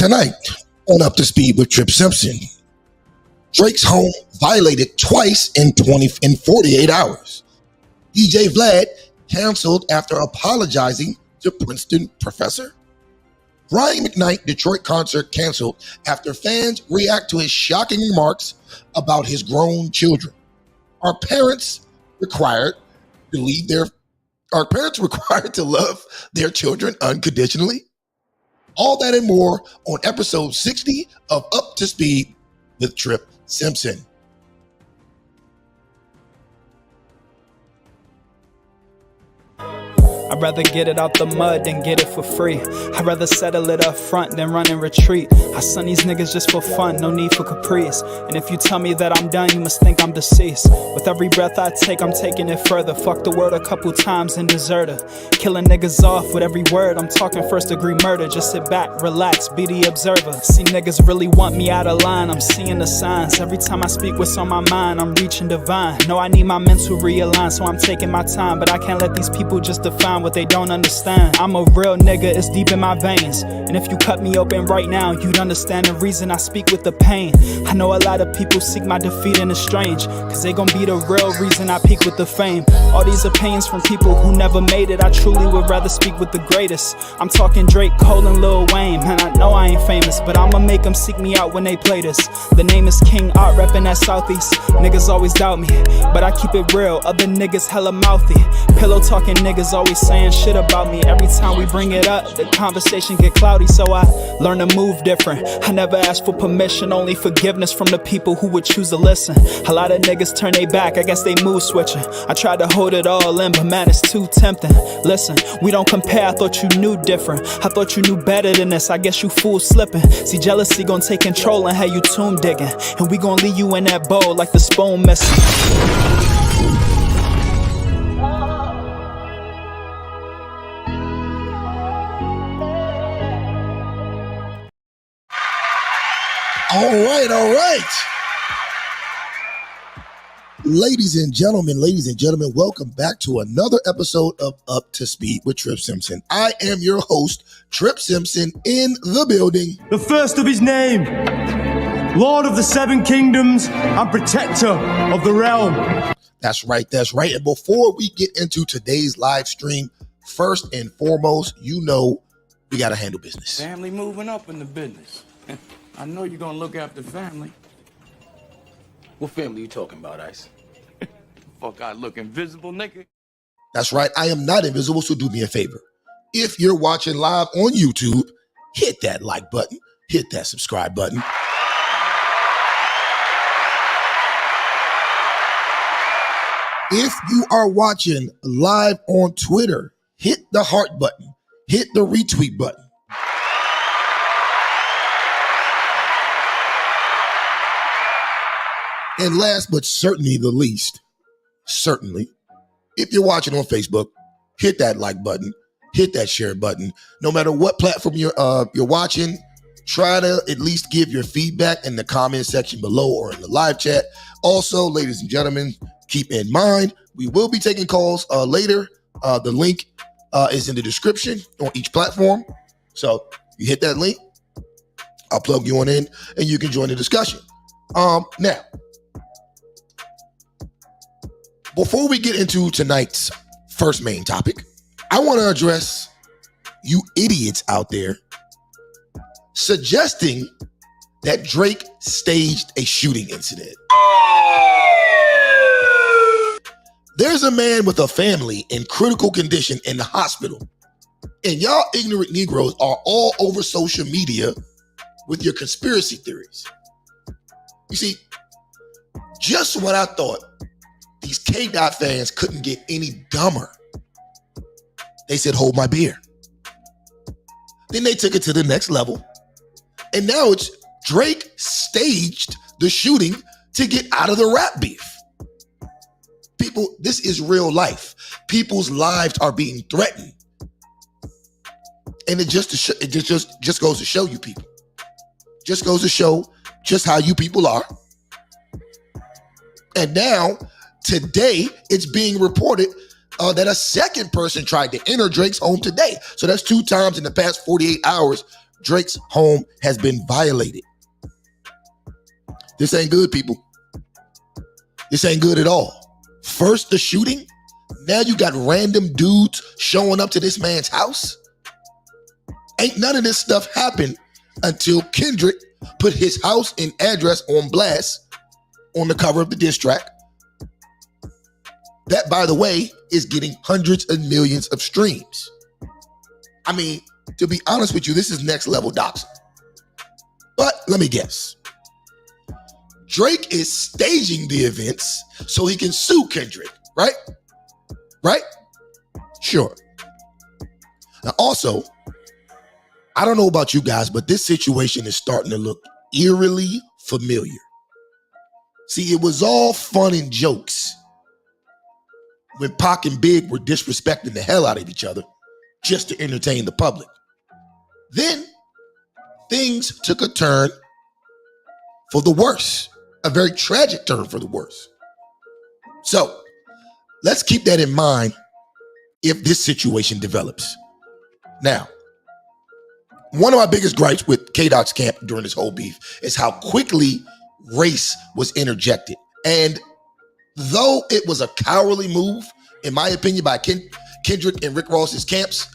Tonight on Up to Speed with Trip Simpson, Drake's home violated twice in 48 hours. DJ Vlad canceled after apologizing to Princeton professor. Brian McKnight Detroit concert canceled after fans react to his shocking remarks about his grown children. Are parents required to love their children unconditionally? All that and more on episode 60 of Up to Speed with Trip Simpson. I'd rather get it out the mud than get it for free. I'd rather settle it up front than run and retreat. I son these niggas just for fun, no need for caprice. And if you tell me that I'm done, you must think I'm deceased. With every breath I take, I'm taking it further. Fuck the word a couple times and deserter. Killing niggas off with every word, I'm talking first degree murder. Just sit back, relax, be the observer. See niggas really want me out of line, I'm seeing the signs. Every time I speak what's on my mind, I'm reaching divine. No, I need my mental realign, so I'm taking my time. But I can't let these people just define what they don't understand. I'm a real nigga, it's deep in my veins. And if you cut me open right now, you'd understand the reason I speak with the pain. I know a lot of people seek my defeat and it's strange, cause they gon' be the real reason I peak with the fame. All these opinions from people who never made it, I truly would rather speak with the greatest. I'm talking Drake, Cole, and Lil Wayne. Man, I know I ain't famous, but I'ma make them seek me out when they play this. The name is King Art, reppin' that Southeast. Niggas always doubt me, but I keep it real. Other niggas hella mouthy. Pillow talking niggas always saying shit about me. Every time we bring it up, the conversation get cloudy, so I learn to move different. I never ask for permission, only forgiveness from the people who would choose to listen. A lot of niggas turn they back, I guess they mood switching. I tried to hold it all in, but man, it's too tempting. Listen, we don't compare, I thought you knew different. I thought you knew better than this, I guess you fools slipping. See, jealousy gon' take control and have you tomb digging. And we gon' leave you in that bowl like the spoon missing. All right. Ladies and gentlemen, welcome back to another episode of Up to Speed with Trip Simpson. I am your host, Trip Simpson, in the building. The first of his name, Lord of the Seven Kingdoms and Protector of the Realm. That's right. And before we get into today's live stream, first and foremost, you know we got to handle business. Family moving up in the business. I know you're gonna look after family. What family you talking about, Ice? Fuck, I look invisible, nigga. That's right. I am not invisible, so do me a favor. If you're watching live on YouTube, hit that like button, hit that subscribe button. If you are watching live on Twitter, hit the heart button, hit the retweet button. And last but certainly the least, if you're watching on Facebook, hit that like button, hit that share button. No matter what platform you're watching, try to at least give your feedback in the comment section below or in the live chat. Also, ladies and gentlemen, keep in mind, we will be taking calls later. The link is in the description on each platform. So you hit that link, I'll plug you on in and you can join the discussion. Now, before we get into tonight's first main topic, I want to address you idiots out there suggesting that Drake staged a shooting incident. There's a man with a family in critical condition in the hospital, and y'all ignorant Negroes are all over social media with your conspiracy theories. You see, just when I thought these K-Dot fans couldn't get any dumber, they said, hold my beer. Then they took it to the next level. And now it's Drake staged the shooting to get out of the rap beef. People, this is real life. People's lives are being threatened. And it just goes to show you people. Just goes to show just how you people are. And now, today, it's being reported that a second person tried to enter Drake's home today. So that's 2 times in the past 48 hours Drake's home has been violated. This ain't good, people. This ain't good at all. First, the shooting. Now you got random dudes showing up to this man's house. Ain't none of this stuff happened until Kendrick put his house and address on blast on the cover of the diss track. That, by the way, is getting hundreds of millions of streams. I mean, to be honest with you, this is next level doxing. But let me guess. Drake is staging the events so he can sue Kendrick, right? Right? Sure. Now, also, I don't know about you guys, but this situation is starting to look eerily familiar. See, it was all fun and jokes when Pac and Big were disrespecting the hell out of each other just to entertain the public. Then things took a turn for the worse, a very tragic turn for the worse. So let's keep that in mind if this situation develops. Now, one of my biggest gripes with K-Doc's camp during this whole beef is how quickly race was interjected. And though it was a cowardly move, in my opinion, by Kendrick and Rick Ross's camps,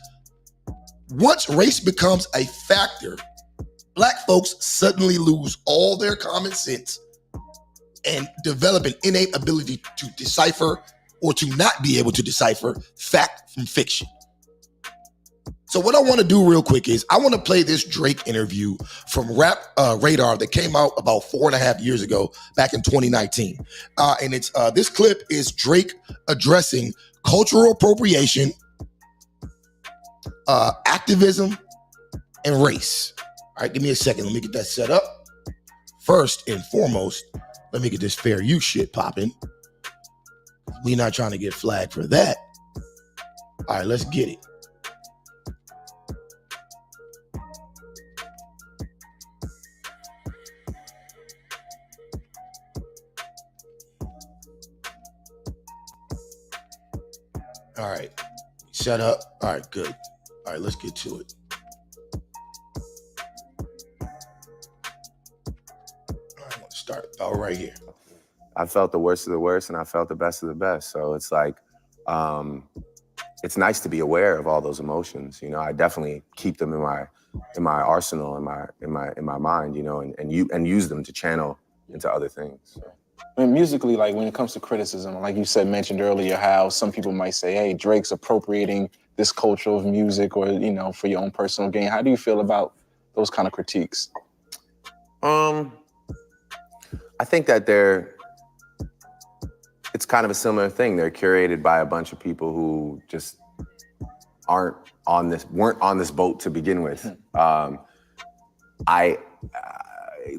once race becomes a factor, black folks suddenly lose all their common sense and develop an innate ability to decipher or to not be able to decipher fact from fiction. So what I want to do real quick is I want to play this Drake interview from Rap Radar that came out about 4.5 years ago, back in 2019. And it's this clip is Drake addressing cultural appropriation, activism, and race. All right, give me a second. Let me get that set up. First and foremost, let me get this fair use shit popping. We're not trying to get flagged for that. All right, let's get it. All right, set up. All right, good. All right, let's get to it. All right, I'm gonna start about right here. I felt the worst of the worst and I felt the best of the best. So it's like, it's nice to be aware of all those emotions. You know, I definitely keep them in my arsenal, in my mind, you know, and use them to channel into other things. So. I mean, musically, like when it comes to criticism, like you said, mentioned earlier, how some people might say, hey, Drake's appropriating this culture of music or, you know, for your own personal gain. How do you feel about those kind of critiques? I think that it's kind of a similar thing. They're curated by a bunch of people who just weren't on this boat to begin with.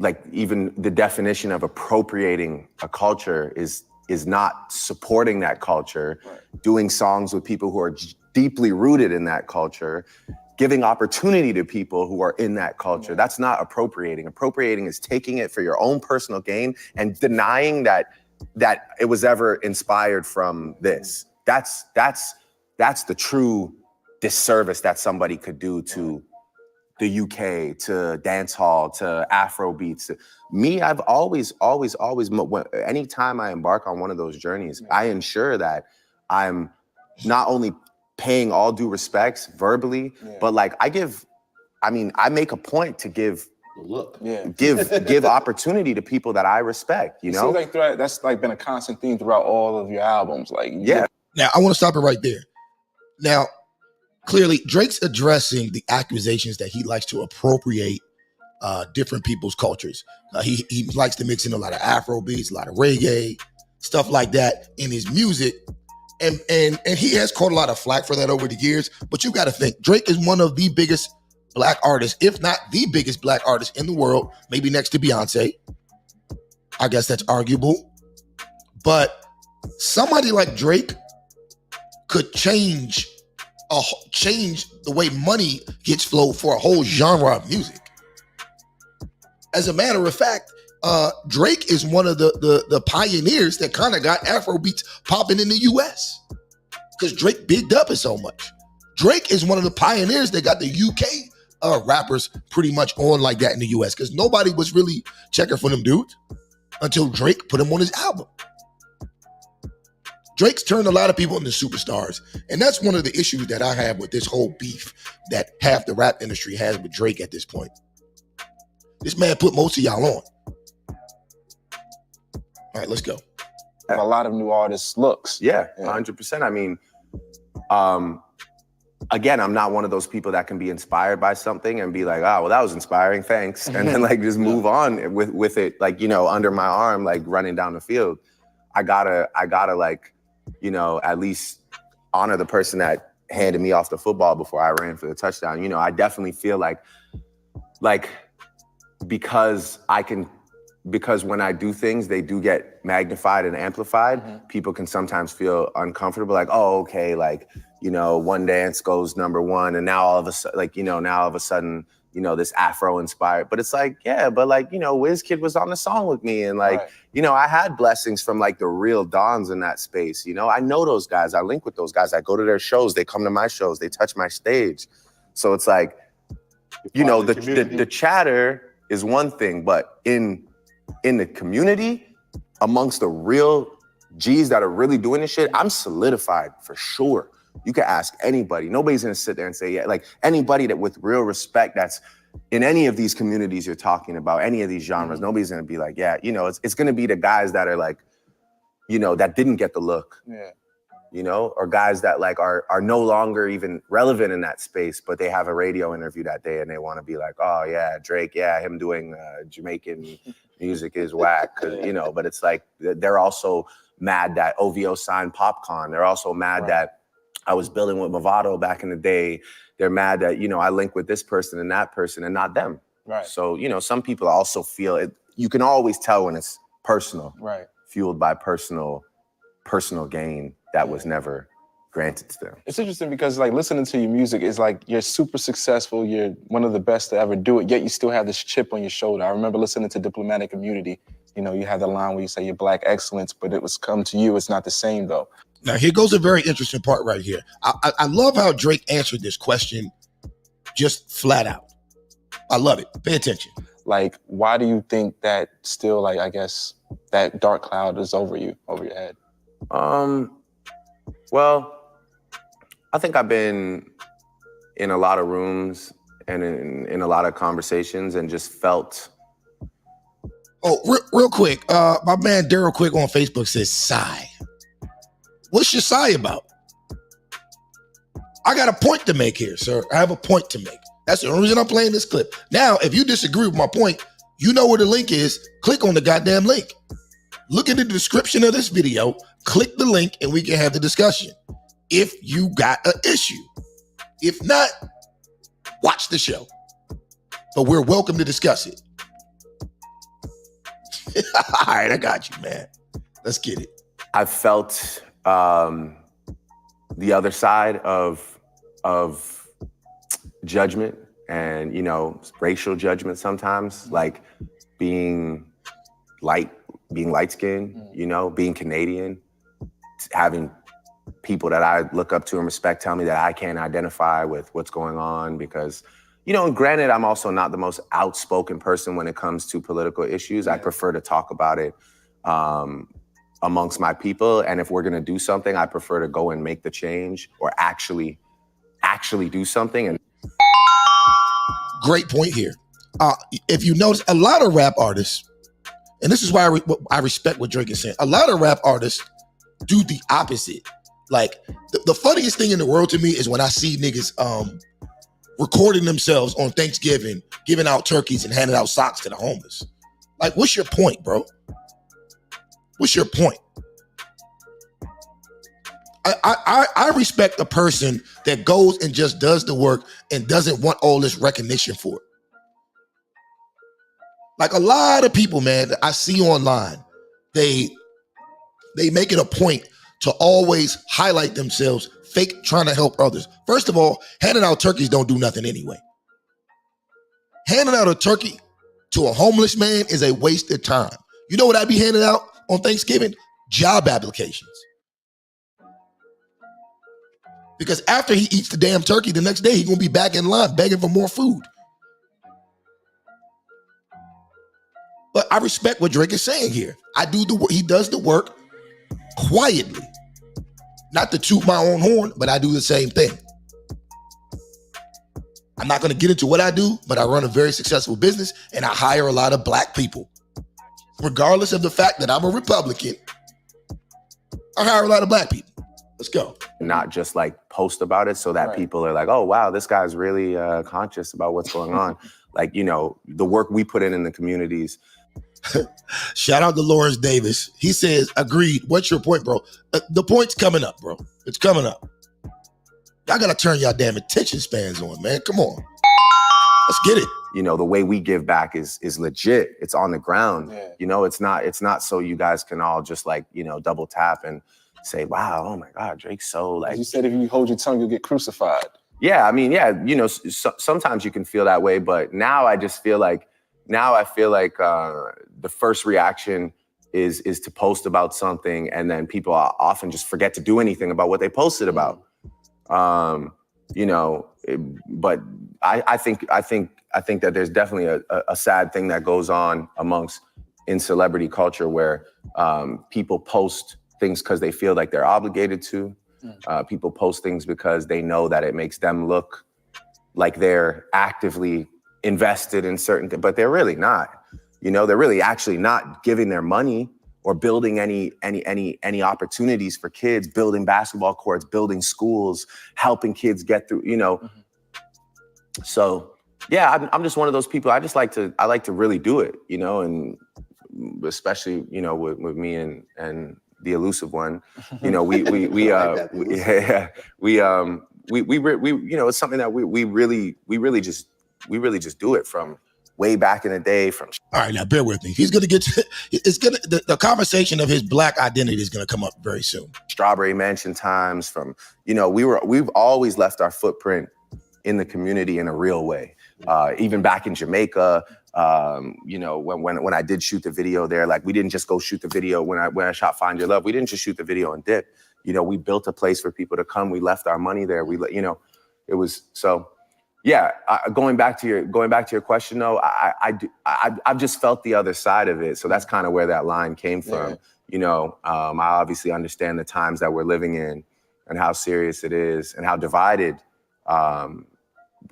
Like even the definition of appropriating a culture is not supporting that culture, right. Doing songs with people who are deeply rooted in that culture, giving opportunity to people who are in that culture. Right. That's not appropriating. Appropriating is taking it for your own personal gain and denying that it was ever inspired from this. That's the true disservice that somebody could do to the UK, to dance hall, to Afro beats. Me, I've always, anytime I embark on one of those journeys, I ensure that I'm not only paying all due respects verbally, but like I make a point to give opportunity to people that I respect, you know? Seems like that's like been a constant theme throughout all of your albums. Like, yeah. Now, I want to stop it right there. Now, clearly, Drake's addressing the accusations that he likes to appropriate different people's cultures. He likes to mix in a lot of Afro beats, a lot of reggae, stuff like that in his music. And he has caught a lot of flack for that over the years. But you got to think, Drake is one of the biggest black artists, if not the biggest black artist in the world, maybe next to Beyonce. I guess that's arguable. But somebody like Drake could change the way money gets flowed for a whole genre of music. As a matter of fact, Drake is one of the pioneers that kind of got Afro beats popping in the US because Drake bigged up it so much. Drake is one of the pioneers that got the UK rappers pretty much on like that in the US, because nobody was really checking for them dudes until Drake put him on his album. Drake's turned a lot of people into superstars. And that's one of the issues that I have with this whole beef that half the rap industry has with Drake at this point. This man put most of y'all on. All right, let's go. A lot of new artists' looks. Yeah, 100%. I mean, again, I'm not one of those people that can be inspired by something and be like, oh, well, that was inspiring, thanks. And then like just move on with it, like, you know, under my arm, like running down the field. I gotta like, you know, at least honor the person that handed me off the football before I ran for the touchdown. You know, I definitely feel like because when I do things, they do get magnified and amplified, people can sometimes feel uncomfortable, like, oh, okay, like, you know, One Dance goes #1, and now all of a sudden, you know, this Afro inspired. But it's like, yeah, but like, you know, WizKid was on the song with me, and like, you know, I had blessings from like the real dons in that space. You know, I know those guys, I link with those guys, I go to their shows, they come to my shows, they touch my stage. So it's like, you know, the chatter is one thing, but in the community, amongst the real G's that are really doing this shit, I'm solidified for sure. You can ask anybody. Nobody's gonna sit there and say, yeah, like anybody that with real respect that's in any of these communities you're talking about, any of these genres, nobody's gonna be like, yeah, you know, it's gonna be the guys that are like, you know, that didn't get the look. Yeah. You know, or guys that like are no longer even relevant in that space, but they have a radio interview that day and they want to be like, oh yeah, Drake, yeah, him doing Jamaican music is whack, you know. But it's like they're also mad that OVO signed Popcorn. They're also mad that I was building with Movado back in the day. They're mad that, you know, I link with this person and that person and not them. Right. So, you know, some people also feel it. You can always tell when it's personal, right? Fueled by personal gain that was never granted to them. It's interesting because like listening to your music is like you're super successful, you're one of the best to ever do it, yet you still have this chip on your shoulder. I remember listening to Diplomatic Immunity. You know, you had the line where you say you're Black excellence, but it was come to you, it's not the same though. Now here goes a very interesting part right here. I love how Drake answered this question just flat out. I love it. Pay attention. Like, why do you think that still, like, I guess, that dark cloud is over your head? Well, I think I've been in a lot of rooms and in a lot of conversations and just felt. Oh, real quick, my man Daryl Quick on Facebook says, sigh. What's your sigh about? I got a point to make here, sir. I have a point to make. That's the only reason I'm playing this clip. Now, if you disagree with my point, you know where the link is. Click on the goddamn link. Look in the description of this video, click the link, and we can have the discussion. If you got an issue. If not, watch the show. But we're welcome to discuss it. All right, I got you, man. Let's get it. I felt the other side of judgment and, you know, racial judgment sometimes, like being light-skinned, you know, being Canadian, having people that I look up to and respect tell me that I can't identify with what's going on because, you know, and granted, I'm also not the most outspoken person when it comes to political issues. I prefer to talk about it amongst my people. And if we're gonna do something, I prefer to go and make the change or actually do something. And great point here. If you notice, a lot of rap artists, and this is why I respect what Drake is saying, a lot of rap artists do the opposite. Like, the funniest thing in the world to me is when I see niggas recording themselves on Thanksgiving, giving out turkeys and handing out socks to the homeless. Like, what's your point, bro? What's your point? I respect a person that goes and just does the work and doesn't want all this recognition for it. Like a lot of people, man, that I see online, they make it a point to always highlight themselves, fake trying to help others. First of all, handing out turkeys don't do nothing anyway. Handing out a turkey to a homeless man is a waste of time. You know what I'd be handing out on Thanksgiving? Job applications. Because after he eats the damn turkey, the next day he's gonna be back in line begging for more food. But I respect what Drake is saying here. He does the work quietly. Not to toot my own horn, but I do the same thing. I'm not gonna get into what I do, but I run a very successful business and I hire a lot of black people. Regardless of the fact that I'm a Republican, I hire a lot of black people. Let's go. Not just like post about it so that people are like, oh, wow, this guy's really conscious about what's going on. Like, you know, the work we put in the communities. Shout out to Lawrence Davis. He says, agreed. What's your point, bro? The point's coming up, bro. It's coming up. Y'all gotta turn y'all damn attention spans on, man. Come on. Let's get it. You know, the way we give back is legit. It's on the ground. Yeah. You know, it's not so you guys can all just like, you know, double tap and say, wow, oh my God, Drake's so like. You said if you hold your tongue, you'll get crucified. Yeah, I mean, yeah, you know, sometimes you can feel that way, but now I feel like the first reaction is to post about something, and then people often just forget to do anything about what they posted about. You know, but I think that there's definitely a sad thing that goes on in celebrity culture where people post things because they feel like they're obligated to. People post things because they know that it makes them look like they're actively invested in certain things, but they're really not. You know, they're really actually not giving their money or building any opportunities for kids, building basketball courts, building schools, helping kids get through, you know. So yeah, I'm just one of those people. I like to really do it, you know, and especially, you know, with me and the elusive one, you know, we you know, it's something that we really just do it from way back in the day. All right, now bear with me. He's gonna get to, the conversation of his black identity is gonna come up very soon. Strawberry Mansion times, from, you know, we've always left our footprint in the community in a real way. Even back in Jamaica, you know, when I did shoot the video there, like we didn't just go shoot the video when I shot Find Your Love. We didn't just shoot the video and dip. You know, we built a place for people to come. We left our money there. You know, it was so. Yeah, going back to your question though, I've just felt the other side of it. So that's kind of where that line came from. Yeah. You know, I obviously understand the times that we're living in and how serious it is and how divided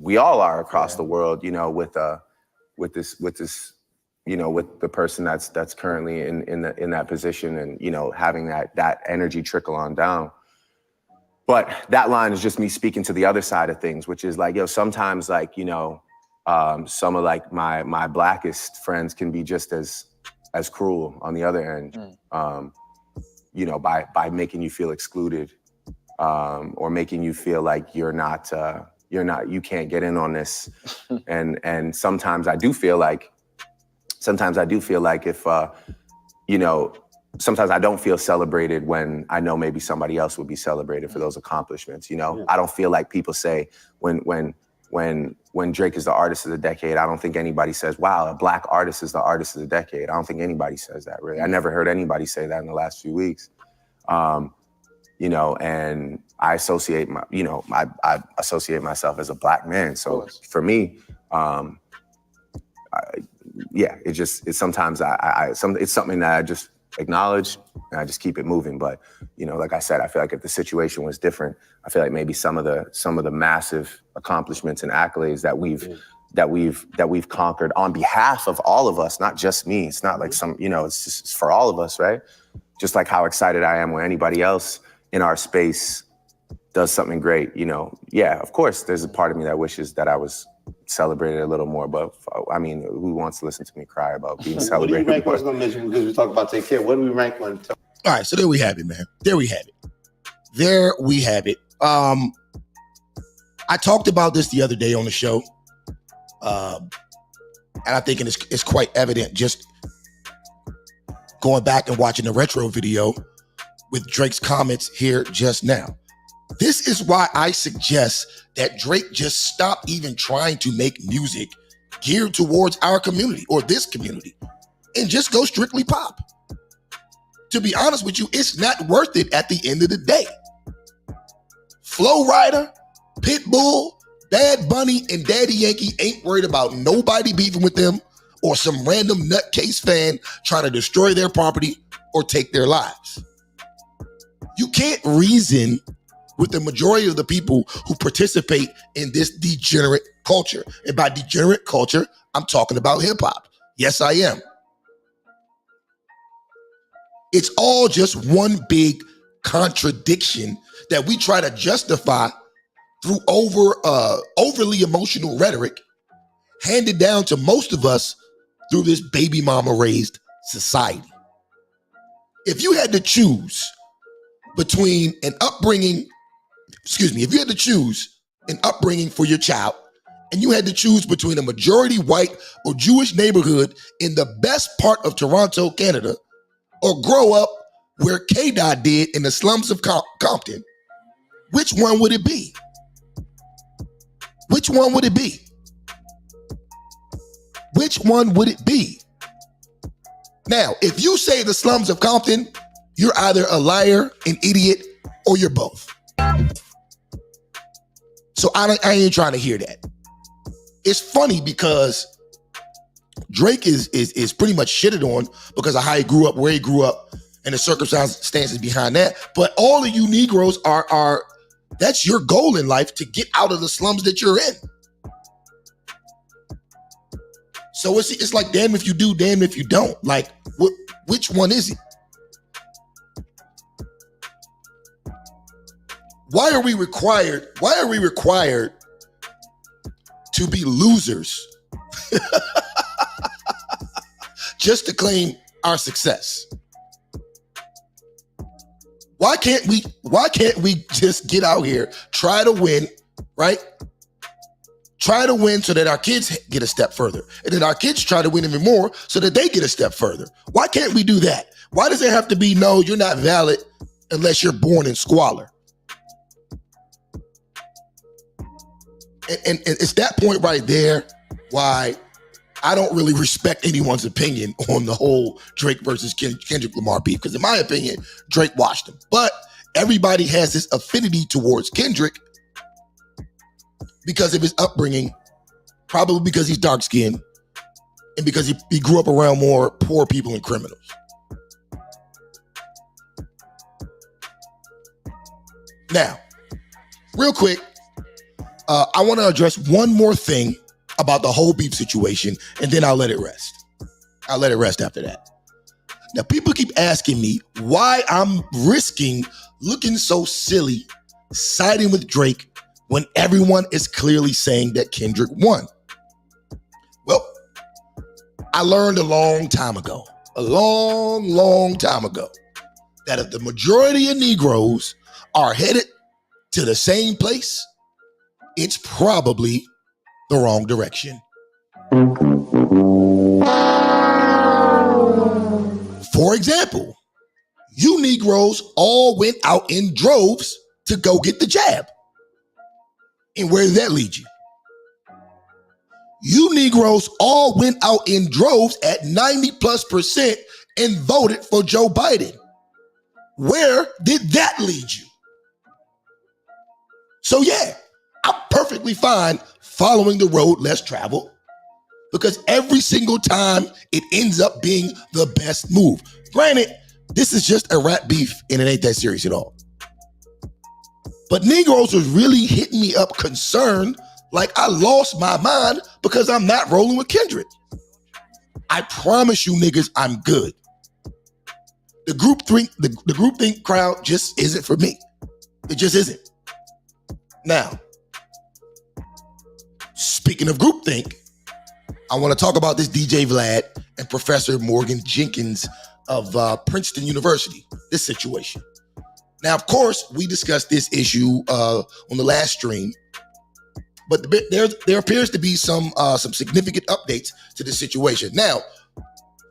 we all are across the world. You know, with this, you know, with the person that's currently in that position, and, you know, having that energy trickle on down. But that line is just me speaking to the other side of things, which is like, yo, sometimes, like, you know, some of like my blackest friends can be just as cruel on the other end, you know, by making you feel excluded, or making you feel like you can't get in on this. And sometimes I do feel like if, you know, sometimes I don't feel celebrated when I know maybe somebody else would be celebrated for those accomplishments. You know, I don't feel like people say when Drake is the artist of the decade, I don't think anybody says, wow, a black artist is the artist of the decade. I don't think anybody says that, really. I never heard anybody say that in the last few weeks. You know, and I associate I associate myself as a black man. So for me, it's sometimes it's something that I just acknowledge and I just keep it moving. But, you know, like I said, I feel like if the situation was different, I feel like maybe some of the massive accomplishments and accolades that we've conquered on behalf of all of us, not just me. It's not like some, you know, it's just for all of us, right? Just like how excited I am when anybody else in our space does something great, you know. Yeah, of course, there's a part of me that wishes that I was celebrated a little more, but I mean, who wants to listen to me cry about being celebrated? What do you rank? I was gonna mention, because we talk about Take Care. What do we rank on? All right, so there we have it, man. There we have it. I talked about this the other day on the show, and I think it's quite evident just going back and watching the retro video with Drake's comments here just now. This is why I suggest that Drake just stop even trying to make music geared towards our community or this community and just go strictly pop. To be honest with you, it's not worth it at the end of the day. Flo Rida, Pitbull, Bad Bunny, and Daddy Yankee ain't worried about nobody beefing with them or some random nutcase fan trying to destroy their property or take their lives. You can't reason with the majority of the people who participate in this degenerate culture. And by degenerate culture, I'm talking about hip hop. Yes, I am. It's all just one big contradiction that we try to justify through overly emotional rhetoric handed down to most of us through this baby mama raised society. If you had to choose between if you had to choose an upbringing for your child and you had to choose between a majority white or Jewish neighborhood in the best part of Toronto, Canada, or grow up where K-Dot did in the slums of Compton, which one would it be? Which one would it be? Which one would it be? Now, if you say the slums of Compton, you're either a liar, an idiot, or you're both. So I ain't trying to hear that. It's funny because Drake is pretty much shitted on because of how he grew up, where he grew up, and the circumstances behind that. But all of you Negroes are that's your goal in life, to get out of the slums that you're in. So it's like damn if you do, damn if you don't. Like, which one is it? Why are we required to be losers just to claim our success? Why can't we just get out here, try to win, right? Try to win so that our kids get a step further. And then our kids try to win even more so that they get a step further. Why can't we do that? Why does it have to be, no, you're not valid unless you're born in squalor? And it's that point right there why I don't really respect anyone's opinion on the whole Drake versus Kendrick Lamar beef. Because in my opinion, Drake washed him. But everybody has this affinity towards Kendrick because of his upbringing, probably because he's dark-skinned, and because he grew up around more poor people and criminals. Now, real quick, I want to address one more thing about the whole beef situation, and then I'll let it rest. I'll let it rest after that. Now, people keep asking me why I'm risking looking so silly siding with Drake when everyone is clearly saying that Kendrick won. Well, I learned a long time ago, that if the majority of Negroes are headed to the same place, it's probably the wrong direction. For example, you Negroes all went out in droves to go get the jab. And where did that lead you? You Negroes all went out in droves at 90+% and voted for Joe Biden. Where did that lead you? So yeah, I'm perfectly fine following the road less traveled because every single time it ends up being the best move. Granted, this is just a rap beef and it ain't that serious at all. But Negroes was really hitting me up concerned like I lost my mind because I'm not rolling with Kendrick. I promise you niggas I'm good. The groupthink crowd just isn't for me. It just isn't. Now, speaking of groupthink, I want to talk about this DJ Vlad and Professor Morgan Jenkins of Princeton University, this situation. Now, of course, we discussed this issue on the last stream, but there appears to be some significant updates to this situation. Now,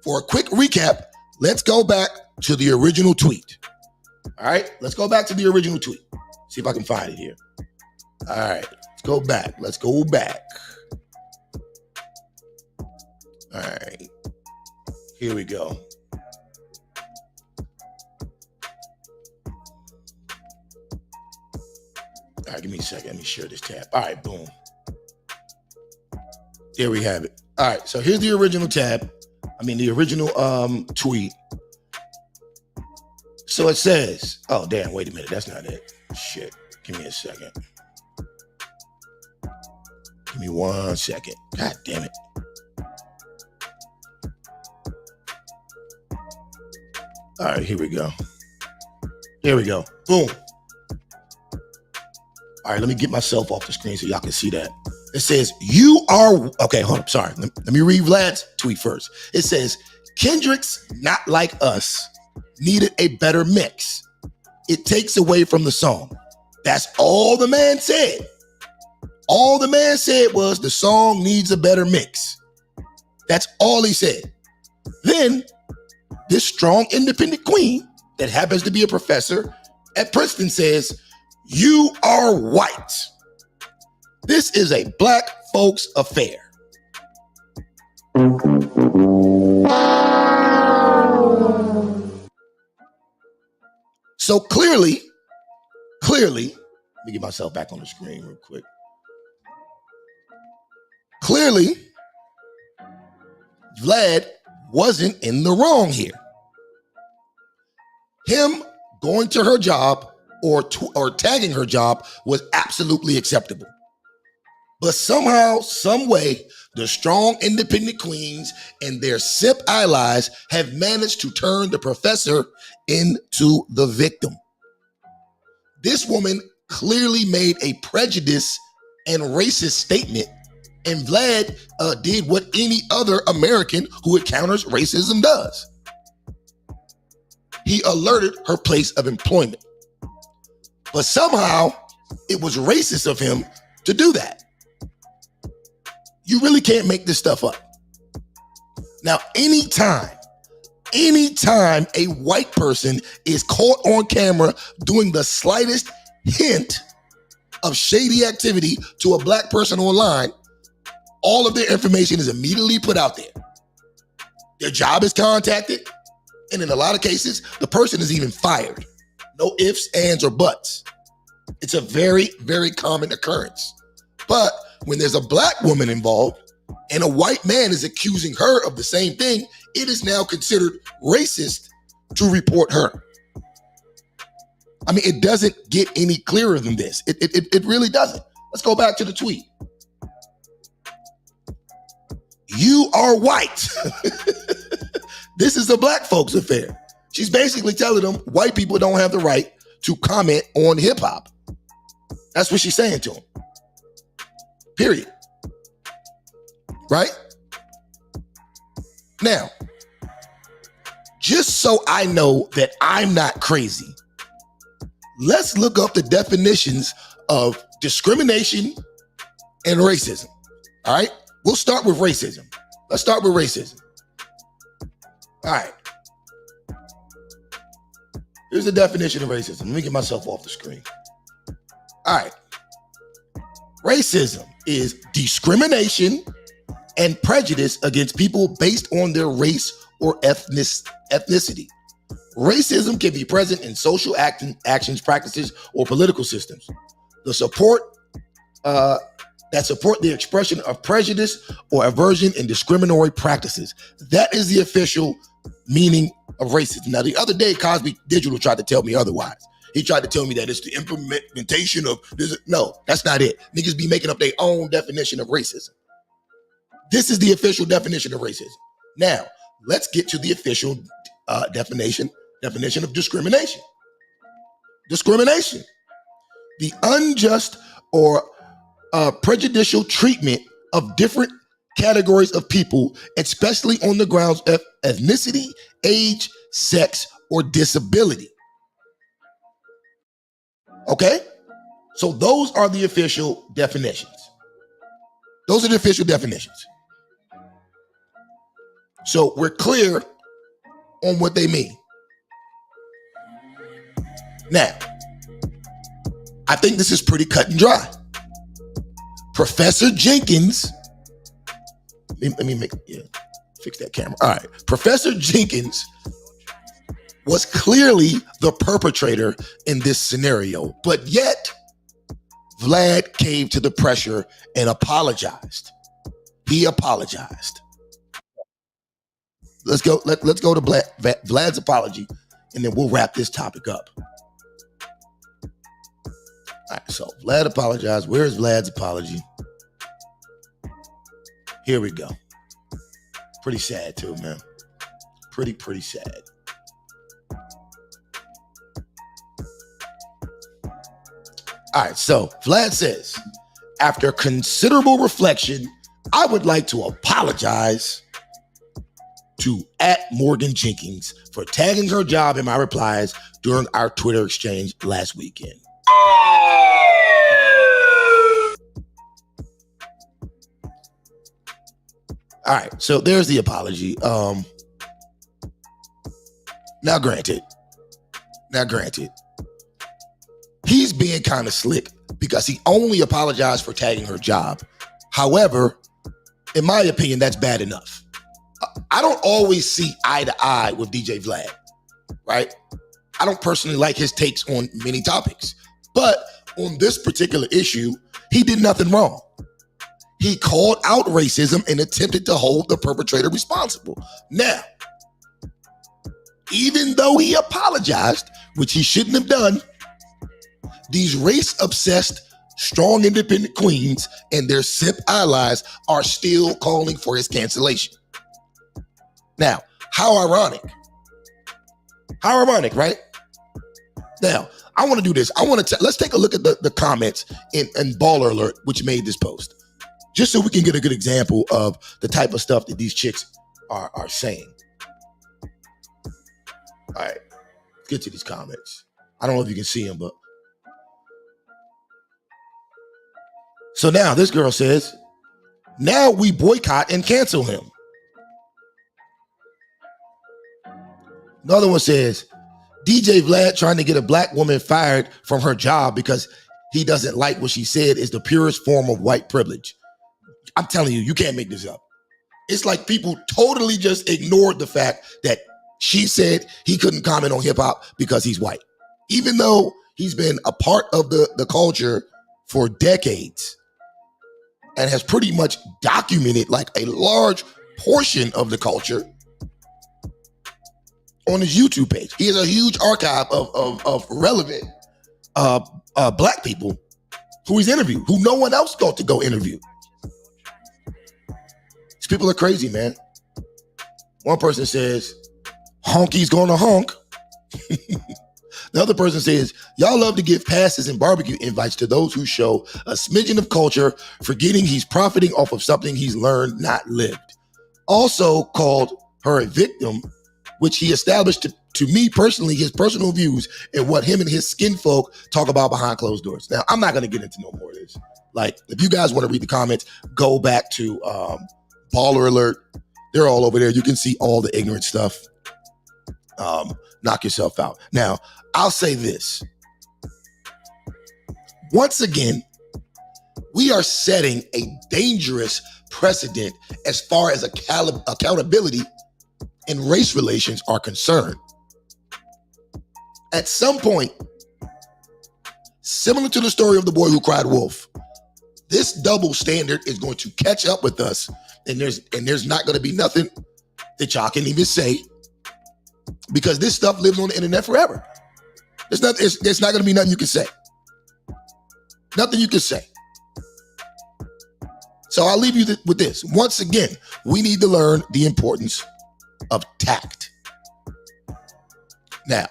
for a quick recap, let's go back to the original tweet. All right, let's go back to the original tweet. See if I can find it here. All right, let's go back. All right, here we go. All right, give me a second. Let me share this tab. All right, boom. There we have it. All right, so here's the original tab. The original tweet. So it says, oh, damn, wait a minute. That's not it. Shit. Give me a second. Give me 1 second. God damn it. All right, here we go. There we go. Boom. All right, let me get myself off the screen so y'all can see that. It says, okay, hold up, sorry. Let me read Vlad's tweet first. It says, Kendrick's Not Like Us needed a better mix. It takes away from the song. That's all the man said. All the man said was the song needs a better mix. That's all he said. Then this strong, independent queen that happens to be a professor at Princeton says, you are white. This is a black folks affair. So clearly, let me get myself back on the screen real quick. Clearly, Vlad wasn't in the wrong here. Him going to her job or tagging her job was absolutely acceptable. But somehow, some way, the strong independent queens and their SIP allies have managed to turn the professor into the victim. This woman clearly made a prejudice and racist statement, and Vlad did what any other American who encounters racism does. He alerted her place of employment. But somehow, it was racist of him to do that. You really can't make this stuff up. Now, anytime a white person is caught on camera doing the slightest hint of shady activity to a black person online, all of their information is immediately put out there. Their job is contacted, and in a lot of cases, the person is even fired. No ifs, ands, or buts. It's a very, very common occurrence. But when there's a black woman involved and a white man is accusing her of the same thing, it is now considered racist to report her. It doesn't get any clearer than this. It really doesn't. Let's go back to the tweet. You are white. This is a black folks affair. She's basically telling them white people don't have the right to comment on hip hop. That's what she's saying to them. Period. Right? Now, just so I know that I'm not crazy, let's look up the definitions of discrimination and racism. All right? We'll start with racism. Let's start with racism. All right. Here's the definition of racism. Let me get myself off the screen. All right. Racism is discrimination and prejudice against people based on their race or ethnicity. Racism can be present in social actions, practices, or political systems. That support the expression of prejudice or aversion in discriminatory practices. That is the official meaning of racism. Now, the other day, Cosby Digital tried to tell me otherwise. He tried to tell me that it's the implementation of this. No, that's not it. Niggas be making up their own definition of racism. This is the official definition of racism. Now, let's get to the official definition of discrimination. Discrimination. The unjust or prejudicial treatment of different categories of people, especially on the grounds of ethnicity, age, sex, or disability. Okay? So those are the official definitions. Those are the official definitions. So we're clear on what they mean. Now, I think this is pretty cut and dry. Professor Jenkins, let me fix that camera. All right. Professor Jenkins was clearly the perpetrator in this scenario, but yet Vlad caved to the pressure and apologized. He apologized. Let's go to Vlad's apology, and then we'll wrap this topic up. All right, so Vlad apologized. Where's Vlad's apology? Here we go. Pretty sad too, man. Pretty sad. All right, so Vlad says, after considerable reflection, I would like to apologize to @Morgan_Jenkins for tagging her job in my replies during our Twitter exchange last weekend. All right, so there's the apology. Now granted, he's being kind of slick because he only apologized for tagging her job. However, in my opinion, that's bad enough. I don't always see eye to eye with DJ Vlad, right? I don't personally like his takes on many topics, but on this particular issue, he did nothing wrong. He called out racism and attempted to hold the perpetrator responsible. Now, even though he apologized, which he shouldn't have done, these race-obsessed, strong, independent queens and their simp allies are still calling for his cancellation. Now, how ironic. How ironic, right? Now, I want to do this. Let's take a look at the comments in Baller Alert, which made this post, just so we can get a good example of the type of stuff that these chicks are saying. All right, let's get to these comments. I don't know if you can see them, but. So now this girl says, now we boycott and cancel him. Another one says, DJ Vlad trying to get a black woman fired from her job because he doesn't like what she said is the purest form of white privilege. I'm telling you, you can't make this up. It's like people totally just ignored the fact that she said he couldn't comment on hip hop because he's white, even though he's been a part of the culture for decades and has pretty much documented like a large portion of the culture on his YouTube page. He has a huge archive of relevant black people who he's interviewed, who no one else got to go interview. These people are crazy, man. One person says, honky's gonna honk. The other person says, y'all love to give passes and barbecue invites to those who show a smidgen of culture, forgetting he's profiting off of something he's learned, not lived. Also called her a victim, which he established to me personally, his personal views and what him and his skin folk talk about behind closed doors. Now, I'm not going to get into no more of this. Like, if you guys want to read the comments, go back to Baller Alert. They're all over there. You can see all the ignorant stuff. Knock yourself out. Now, I'll say this. Once again, we are setting a dangerous precedent as far as accountability and race relations are concerned. At some point, similar to the story of the boy who cried wolf, this double standard is going to catch up with us, and there's not going to be nothing that y'all can even say, because this stuff lives on the internet forever. There's not going to be nothing you can say. Nothing you can say. So I'll leave you with this. Once again, we need to learn the importance of tact. Now,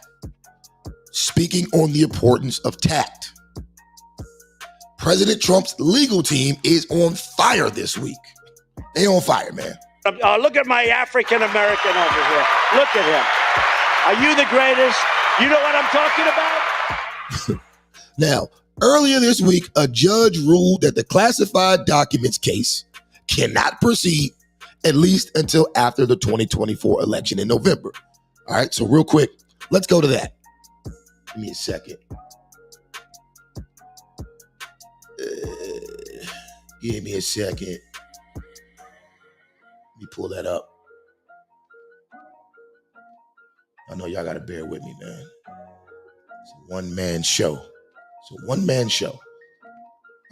speaking on the importance of tact, President Trump's legal team is on fire this week. They on fire, man. Look at my African American over here. Look at him. Are you the greatest? You know what I'm talking about? Now, earlier this week, a judge ruled that the classified documents case cannot proceed at least until after the 2024 election in November. All right, so real quick, let's go to that. Give me a second. Give me a second. Let me pull that up. I know y'all got to bear with me, man. It's a one-man show.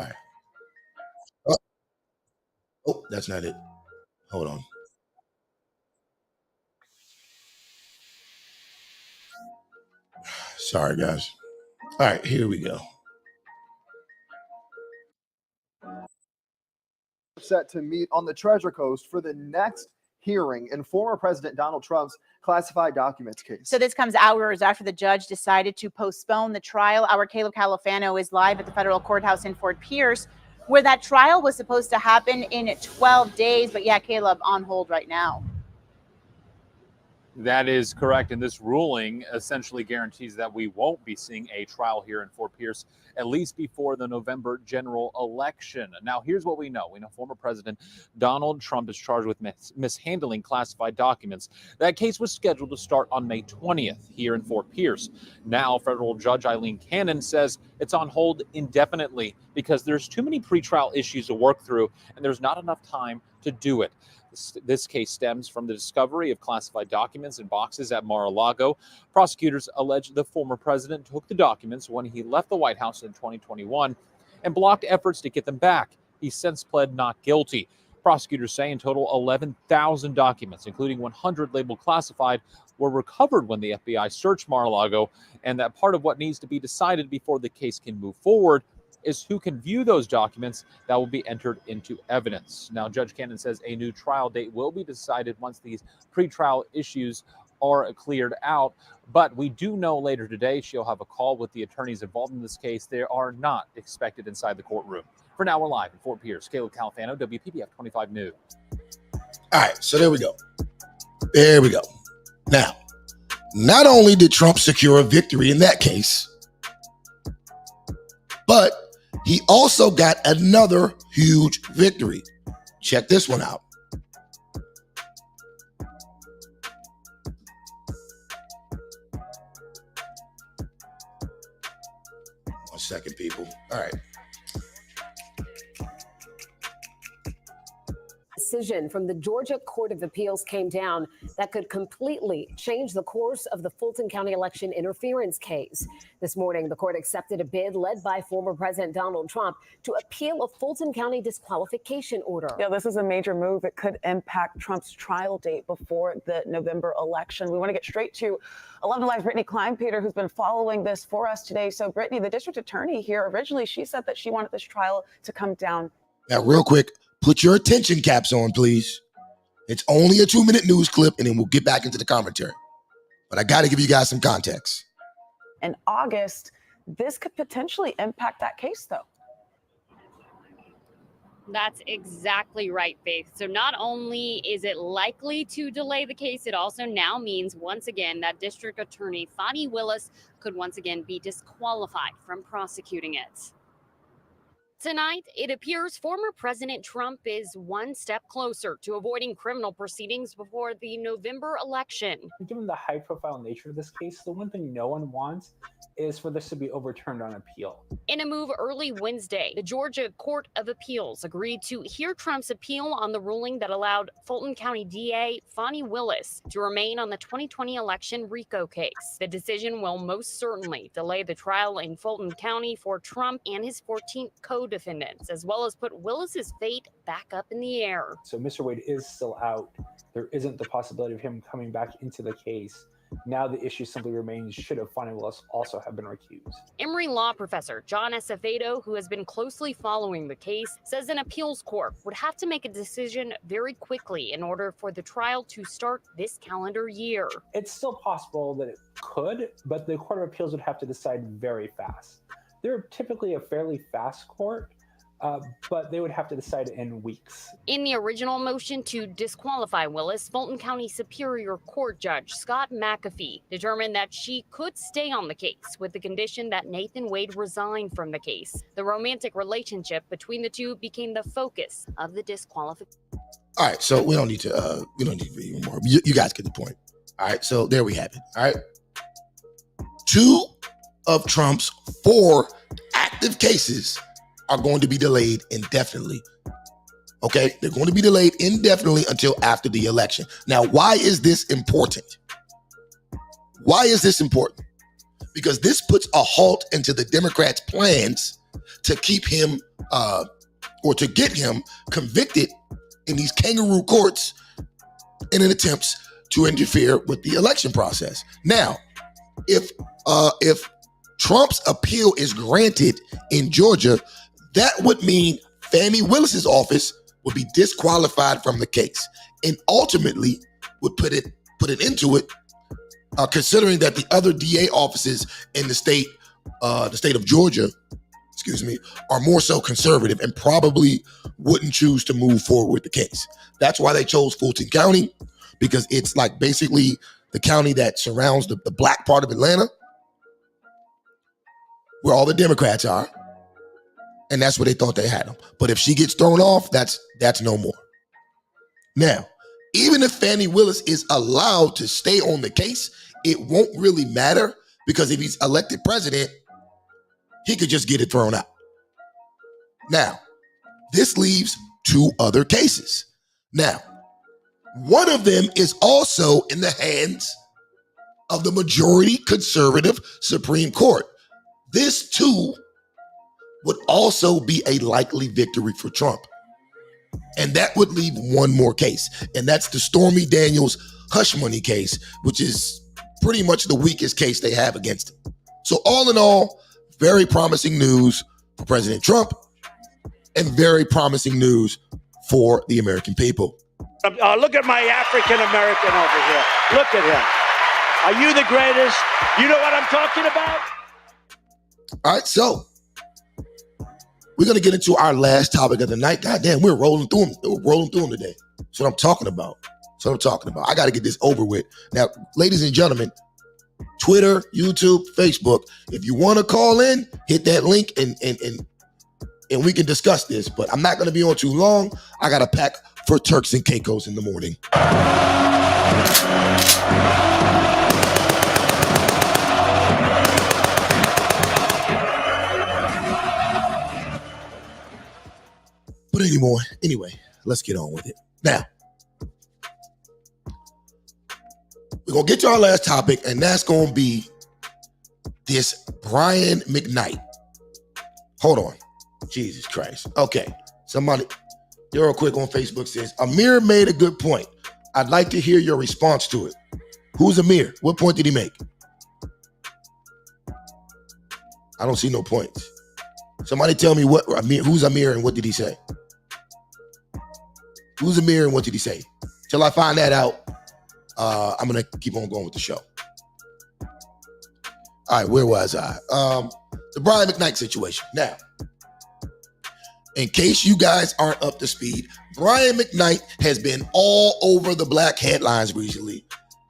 All right. Oh, oh, that's not it. Hold on. Sorry, guys. All right, here we go. Set to meet on the Treasure Coast for the next hearing in former President Donald Trump's classified documents case. So this comes hours after the judge decided to postpone the trial. Our Caleb Califano is live at the federal courthouse in Fort Pierce, where that trial was supposed to happen in 12 days. But yeah, Caleb, on hold right now. That is correct. And this ruling essentially guarantees that we won't be seeing a trial here in Fort Pierce, at least before the November general election. Now, here's what we know. We know former President Donald Trump is charged with mishandling classified documents. That case was scheduled to start on May 20th here in Fort Pierce. Now, federal judge Eileen Cannon says it's on hold indefinitely because there's too many pretrial issues to work through and there's not enough time to do it. This case stems from the discovery of classified documents in boxes at Mar-a-Lago. Prosecutors allege the former president took the documents when he left the White House in 2021 and blocked efforts to get them back. He since pled not guilty. Prosecutors say in total 11,000 documents, including 100 labeled classified, were recovered when the FBI searched Mar-a-Lago, and that part of what needs to be decided before the case can move forward is who can view those documents that will be entered into evidence. Now, Judge Cannon says a new trial date will be decided once these pretrial issues are cleared out. But we do know later today she'll have a call with the attorneys involved in this case. They are not expected inside the courtroom. For now, we're live in Fort Pierce. Caleb Califano, WPBF 25 News. All right, so there we go. There we go. Now, not only did Trump secure a victory in that case, but he also got another huge victory. Check this one out. One second, people. All right. Decision from the Georgia Court of Appeals came down that could completely change the course of the Fulton County election interference case. This morning, the court accepted a bid led by former President Donald Trump to appeal a Fulton County disqualification order. Yeah, this is a major move. It could impact Trump's trial date before the November election. We want to get straight to 11 Live's Brittany Kleinpeter, who's been following this for us today. So, Brittany, the district attorney here, originally, she said that she wanted this trial to come down. Now, real quick, put your attention caps on, please. It's only a 2-minute news clip, and then we'll get back into the commentary. But I got to give you guys some context. In August, this could potentially impact that case, though. That's exactly right, Faith. So not only is it likely to delay the case, it also now means, once again, that District Attorney Fani Willis could once again be disqualified from prosecuting it. Tonight, it appears former President Trump is one step closer to avoiding criminal proceedings before the November election. Given the high-profile nature of this case, the one thing no one wants is for this to be overturned on appeal. In a move early Wednesday, the Georgia Court of Appeals agreed to hear Trump's appeal on the ruling that allowed Fulton County DA Fani Willis to remain on the 2020 election RICO case. The decision will most certainly delay the trial in Fulton County for Trump and his 14 co-defendants, as well as put Willis's fate back up in the air. So Mr. Wade is still out. There isn't the possibility of him coming back into the case. Now the issue simply remains, should a Fani Willis also have been recused? Emory law professor John Acevedo, who has been closely following the case, says an appeals court would have to make a decision very quickly in order for the trial to start this calendar year. It's still possible that it could, but the Court of Appeals would have to decide very fast. They're typically a fairly fast court, but they would have to decide in weeks. In the original motion to disqualify Willis, Fulton County Superior Court Judge Scott McAfee determined that she could stay on the case with the condition that Nathan Wade resign from the case. The romantic relationship between the two became the focus of the disqualification. All right, so we don't need to read anymore. You guys get the point. All right, so there we have it. All right. 2 of Trump's 4 active cases are going to be delayed indefinitely. Okay, they're going to be delayed indefinitely until after the election. Now, why is this important? Why is this important? Because this puts a halt into the Democrats' plans to keep him or to get him convicted in these kangaroo courts in an attempt to interfere with the election process. Now, if Trump's appeal is granted in Georgia, that would mean Fani Willis's office would be disqualified from the case, and ultimately would put it into it. Considering that the other DA offices in the state of Georgia, are more so conservative and probably wouldn't choose to move forward with the case. That's why they chose Fulton County, because it's like basically the county that surrounds the black part of Atlanta, where all the Democrats are. And that's where they thought they had them. But if she gets thrown off, that's no more. Now, even if Fani Willis is allowed to stay on the case, it won't really matter, because if he's elected president, he could just get it thrown out. Now, this leaves two other cases. Now, one of them is also in the hands of the majority conservative Supreme Court. This too would also be a likely victory for Trump. And that would leave one more case, and that's the Stormy Daniels hush money case, which is pretty much the weakest case they have against him. So all in all, very promising news for President Trump and very promising news for the American people. Look at my African American over here. Look at him. Are you the greatest? You know what I'm talking about? All right, so we're going to get into our last topic of the night. God damn, we're rolling through them. We're rolling through them today. That's what I'm talking about. I got to get this over with. Now, ladies and gentlemen, Twitter, YouTube, Facebook, if you want to call in, hit that link and we can discuss this. But I'm not going to be on too long. I got to pack for Turks and Caicos in the morning. But anyway, let's get on with it. Now, we're going to get to our last topic, and that's going to be this Brian McKnight. Hold on. Jesus Christ. Okay. Somebody, real quick on Facebook says, Amir made a good point. I'd like to hear your response to it. Who's Amir? What point did he make? I don't see no points. Somebody tell me who's Amir and what did he say? Who's Amir and what did he say? Till I find that out, I'm going to keep on going with the show. All right, where was I? The Brian McKnight situation. Now, in case you guys aren't up to speed, Brian McKnight has been all over the black headlines recently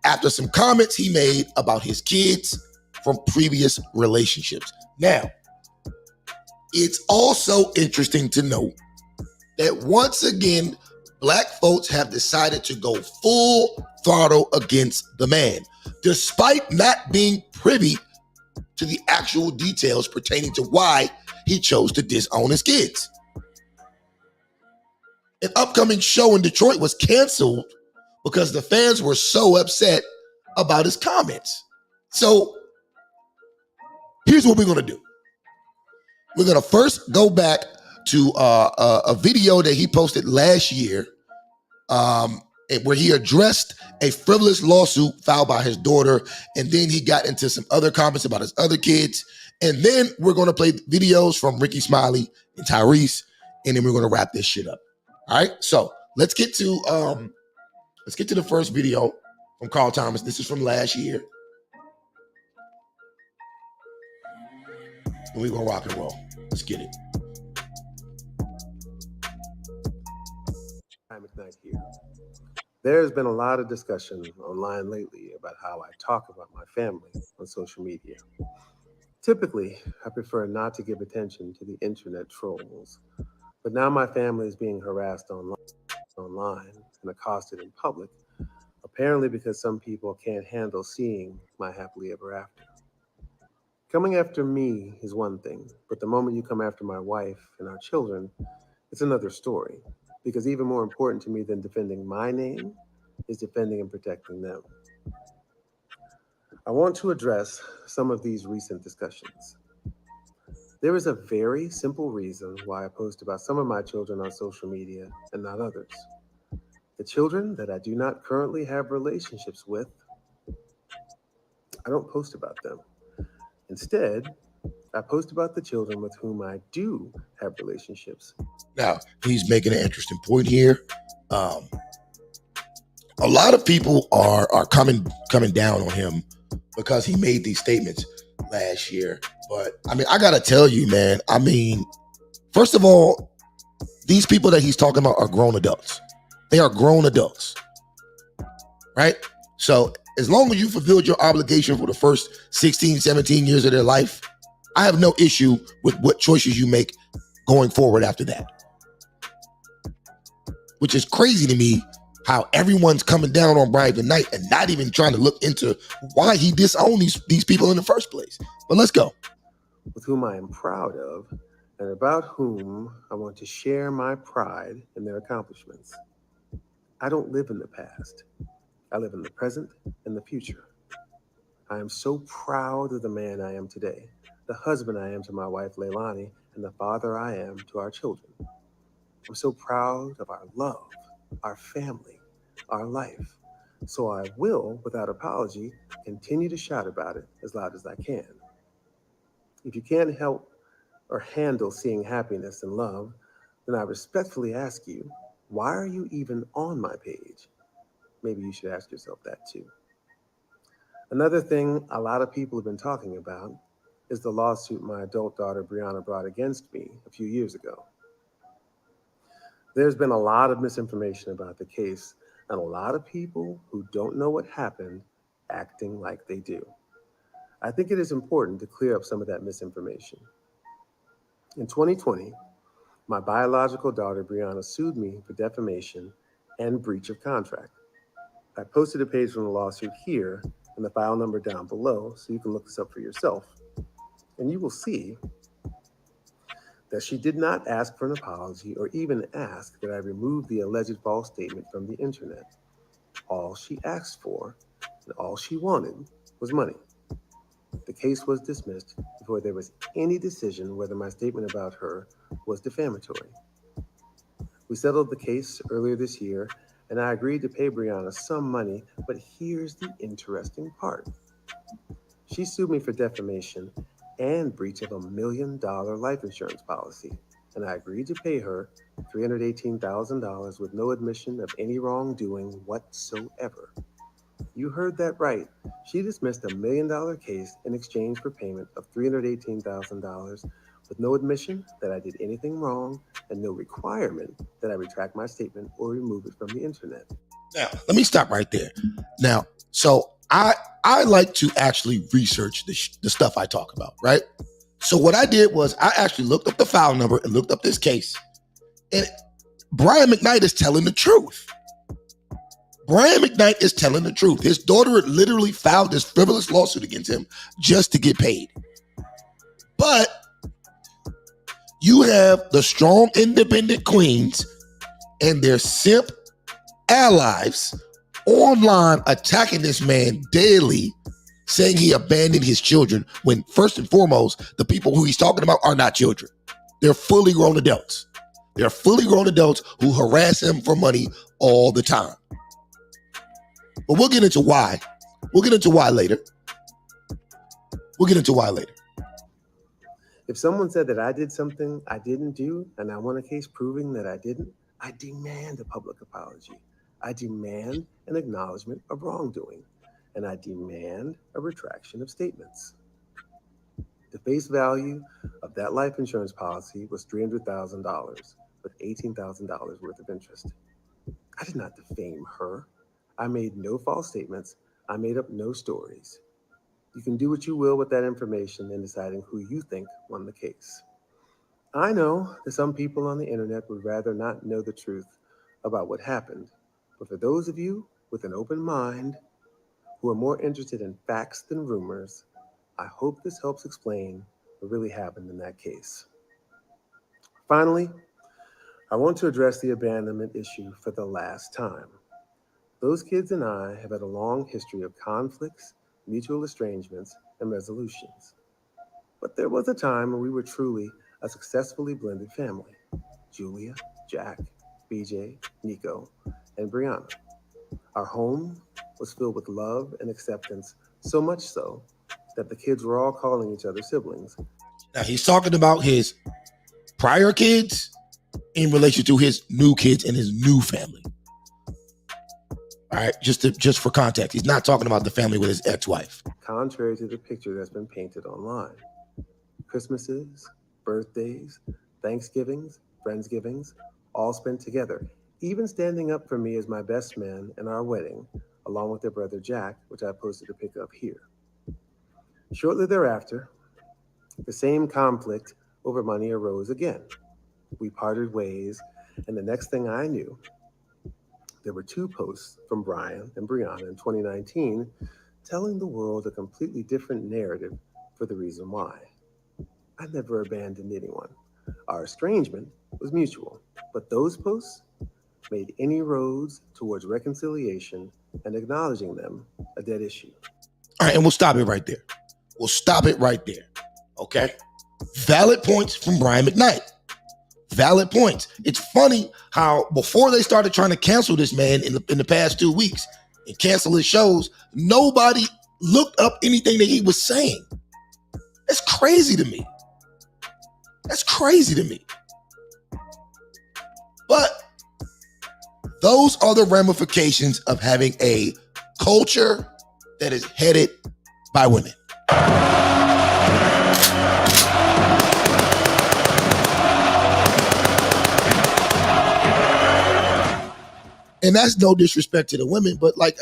after some comments he made about his kids from previous relationships. Now, it's also interesting to note that once again, black folks have decided to go full throttle against the man, despite not being privy to the actual details pertaining to why he chose to disown his kids. An upcoming show in Detroit was canceled because the fans were so upset about his comments. So here's what we're going to do. We're going to first go back to a video that he posted last year where he addressed a frivolous lawsuit filed by his daughter, and then he got into some other comments about his other kids, and then we're going to play videos from Ricky Smiley and Tyrese, and then we're going to wrap this shit up. All right, so let's get to the first video from Carl Thomas. This is from last year, and we're going to rock and roll. Let's get it. McKnight here. There's been a lot of discussion online lately about how I talk about my family on social media. Typically, I prefer not to give attention to the internet trolls, but now my family is being harassed online and accosted in public, apparently because some people can't handle seeing my happily ever after. Coming after me is one thing, but the moment you come after my wife and our children, it's another story. Because even more important to me than defending my name is defending and protecting them. I want to address some of these recent discussions. There is a very simple reason why I post about some of my children on social media and not others. The children that I do not currently have relationships with, I don't post about them. Instead, I post about the children with whom I do have relationships. Now, he's making an interesting point here. A lot of people are coming down on him because he made these statements last year. But I mean, I gotta tell you, man. I mean, first of all, these people that he's talking about are grown adults. They are grown adults, right? So as long as you fulfilled your obligation for the first 16, 17 years of their life, I have no issue with what choices you make going forward after that. Which is crazy to me, how everyone's coming down on Brian McKnight and not even trying to look into why he disowned these people in the first place. But let's go. With whom I am proud of, and about whom I want to share my pride in their accomplishments. I don't live in the past. I live in the present and the future. I am so proud of the man I am today, the husband I am to my wife Leilani, and the father I am to our children. I'm so proud of our love, our family, our life. So I will, without apology, continue to shout about it as loud as I can. If you can't help or handle seeing happiness and love, then I respectfully ask you, why are you even on my page? Maybe you should ask yourself that too. Another thing a lot of people have been talking about is the lawsuit my adult daughter Brianna brought against me a few years ago. There's been a lot of misinformation about the case and a lot of people who don't know what happened acting like they do. I think it is important to clear up some of that misinformation. In 2020, my biological daughter Brianna sued me for defamation and breach of contract. I posted a page from the lawsuit here and the file number down below so you can look this up for yourself. And you will see that she did not ask for an apology or even ask that I remove the alleged false statement from the internet. All she asked for and all she wanted was money. The case was dismissed before there was any decision whether my statement about her was defamatory. We settled the case earlier this year, and I agreed to pay Brianna some money, but here's the interesting part. She sued me for defamation and breach of $1 million life insurance policy, and I agreed to pay her $318,000 with no admission of any wrongdoing whatsoever. You heard that right. She dismissed $1 million case in exchange for payment of $318,000 with no admission that I did anything wrong and no requirement that I retract my statement or remove it from the internet. Now, let me stop right there. Now, so I like to actually research the stuff I talk about, right? So what I did was I actually looked up the file number and looked up this case. And Brian McKnight is telling the truth. Brian McKnight is telling the truth. His daughter literally filed this frivolous lawsuit against him just to get paid. But you have the strong, independent queens and their simp allies online attacking this man daily, saying he abandoned his children when, first and foremost, the people who he's talking about are not children. They're fully grown adults. They're fully grown adults who harass him for money all the time. But we'll get into why. We'll get into why later. If someone said that I did something I didn't do and I won a case proving that I didn't, I demand a public apology. I demand an acknowledgement of wrongdoing. And I demand a retraction of statements. The face value of that life insurance policy was $300,000 with $18,000 worth of interest. I did not defame her. I made no false statements. I made up no stories. You can do what you will with that information in deciding who you think won the case. I know that some people on the internet would rather not know the truth about what happened, but for those of you with an open mind who are more interested in facts than rumors, I hope this helps explain what really happened in that case. Finally, I want to address the abandonment issue for the last time. Those kids and I have had a long history of conflicts, mutual estrangements, and resolutions. But there was a time when we were truly a successfully blended family. Julia, Jack, BJ, Nico, and Brianna. Our home was filled with love and acceptance, so much so that the kids were all calling each other siblings. Now he's talking about his prior kids in relation to his new kids and his new family. All right, just for context, he's not talking about the family with his ex-wife. Contrary to the picture that's been painted online. Christmases, birthdays, Thanksgivings, Friendsgivings, all spent together, even standing up for me as my best man in our wedding, along with their brother Jack, which I posted a pic of here. Shortly thereafter, the same conflict over money arose again. We parted ways, and the next thing I knew, there were 2 posts from Brian and Brianna in 2019 telling the world a completely different narrative for the reason why. I never abandoned anyone. Our estrangement was mutual, but those posts made any roads towards reconciliation and acknowledging them a dead issue. All right, and we'll stop it right there. We'll stop it right there, okay? Valid points from Brian McKnight. Valid points. It's funny how before they started trying to cancel this man in the past 2 weeks and cancel his shows, nobody looked up anything that he was saying. That's crazy to me. That's crazy to me. But those are the ramifications of having a culture that is headed by women. And that's no disrespect to the women, but like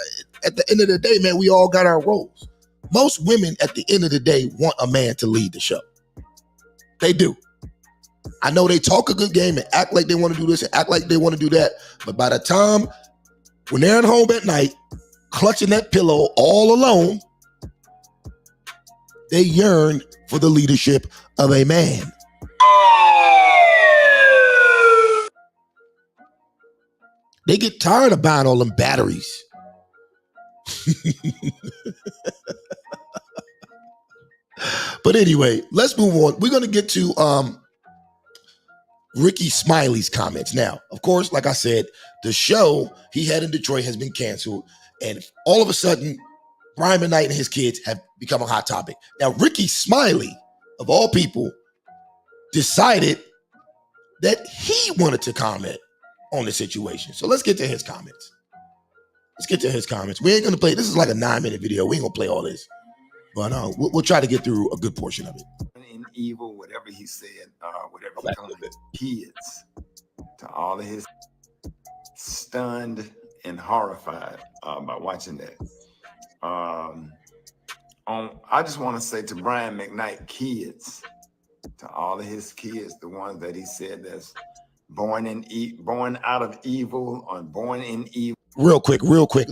at the end of the day, man, we all got our roles. Most women at the end of the day want a man to lead the show. They do. I know they talk a good game and act like they want to do this and act like they want to do that. But by the time when they're at home at night, clutching that pillow all alone, they yearn for the leadership of a man. They get tired of buying all them batteries. But anyway, let's move on. We're going to get to Ricky Smiley's comments. Now, of course, like I said, the show he had in Detroit has been canceled. And all of a sudden, Brian McKnight and his kids have become a hot topic. Now, Ricky Smiley, of all people, decided that he wanted to comment on the situation. So let's get to his comments. We ain't going to play. This is like a 9-minute video. We ain't going to play all this. But we'll try to get through a good portion of it. In evil, whatever he said, whatever he called it, kids, to all of his stunned and horrified by watching that. I just want to say to Brian McKnight, kids, to all of his kids, the ones that he said that's born out of evil or born in evil. Real quick.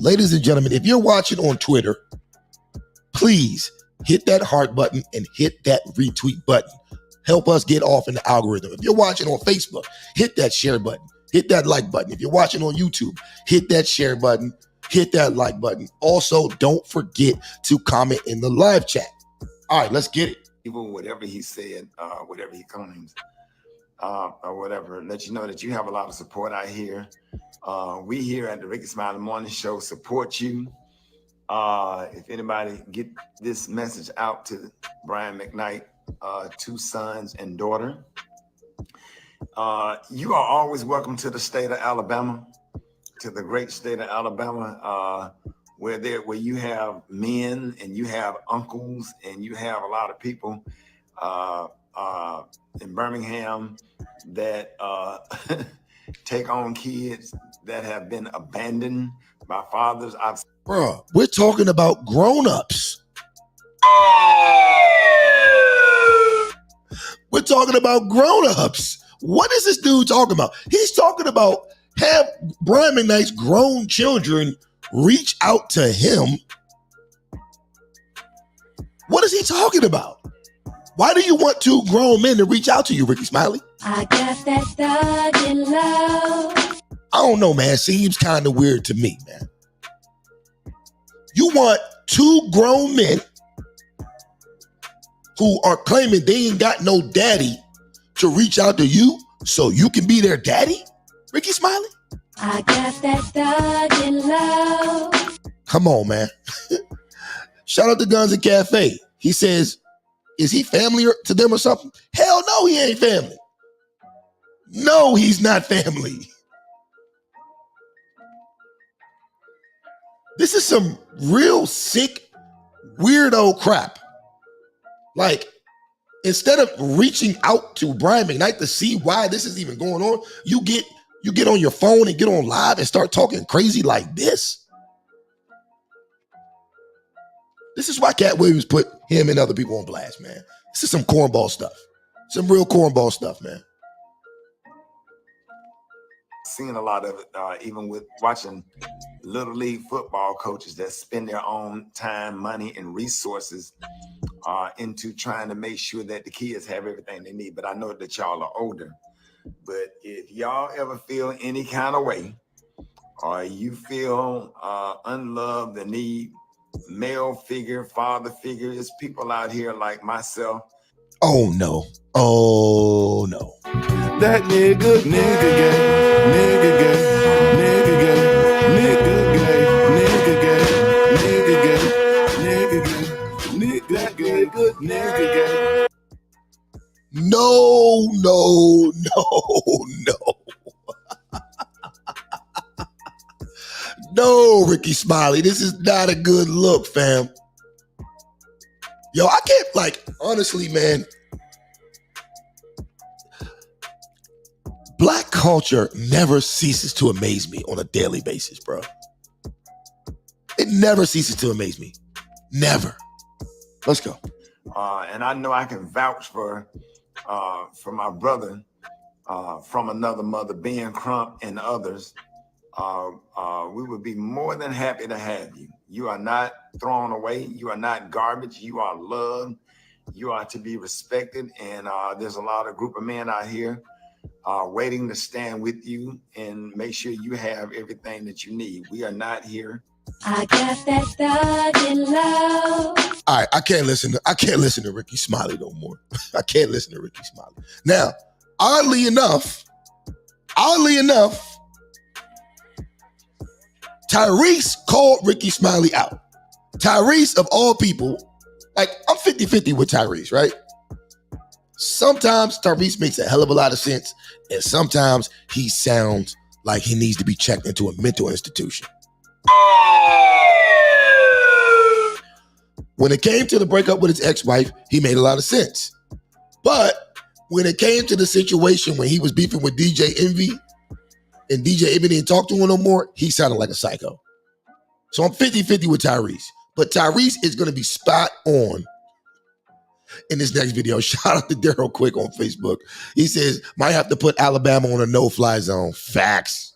Ladies and gentlemen, if you're watching on Twitter, please hit that heart button and hit that retweet button. Help us get off in the algorithm. If you're watching on Facebook, hit that share button. Hit that like button. If you're watching on YouTube, hit that share button. Hit that like button. Also, don't forget to comment in the live chat. All right, let's get it. Evil, whatever he said, whatever he claims, or whatever, let you know that you have a lot of support out here. We here at the Ricky Smiley Morning Show support you. If anybody get this message out to Brian McKnight, 2 sons and daughter, you are always welcome to the state of Alabama, to the great state of Alabama, where you have men and you have uncles and you have a lot of people in Birmingham that take on kids that have been abandoned by fathers. Bruh, we're talking about grown-ups. We're talking about grown-ups. What is this dude talking about? He's talking about have Brian McKnight's grown children reach out to him. What is he talking about? Why do you want 2 grown men to reach out to you, Ricky Smiley? I got that thug in love. I don't know, man. Seems kind of weird to me, man. You want 2 grown men who are claiming they ain't got no daddy to reach out to you so you can be their daddy? Ricky Smiley? I got that thug in love. Come on, man. Shout out to Guns and Cafe. He says, is he family to them or something? Hell no, he ain't family. No, he's not family. This is some real sick, weirdo crap. Like, instead of reaching out to Brian McKnight to see why this is even going on, you get on your phone and get on live and start talking crazy like this. This is why Cat Williams put him and other people on blast, man. This is some cornball stuff. Some real cornball stuff, man. Seeing a lot of it, even with watching Little League football coaches that spend their own time, money, and resources into trying to make sure that the kids have everything they need. But I know that y'all are older. But if y'all ever feel any kind of way, or you feel unloved and need male figure, father figure, it's people out here like myself. Oh no. Oh no. That nigga gay, nigga gay, nigga gay, nigga gay, nigga gay, nigga gay, nigga gay, nigga gay. No. No, Ricky Smiley, this is not a good look, fam. Yo, I can't, honestly, man, Black culture never ceases to amaze me on a daily basis, bro. It never ceases to amaze me. Never. Let's go. And I know I can vouch for my brother from another mother, Ben Crump and others. We would be more than happy to have you. You are not thrown away. You are not garbage. You are loved. You are to be respected. And there's a lot of group of men out here waiting to stand with you and make sure you have everything that you need. We are not here. I got that thug in love. All right, I can't listen to Ricky Smiley no more. I can't listen to Ricky Smiley. Now, oddly enough, Tyrese called Ricky Smiley out. Tyrese, of all people, I'm 50-50 with Tyrese, right? Sometimes Tyrese makes a hell of a lot of sense, and sometimes he sounds like he needs to be checked into a mental institution. When it came to the breakup with his ex-wife, he made a lot of sense. But when it came to the situation when he was beefing with DJ Envy, and DJ Envy didn't talk to him no more, he sounded like a psycho. So I'm 50-50 with Tyrese. But Tyrese is going to be spot on in this next video. Shout out to Daryl Quick on Facebook. He says, might have to put Alabama on a no-fly zone. Facts.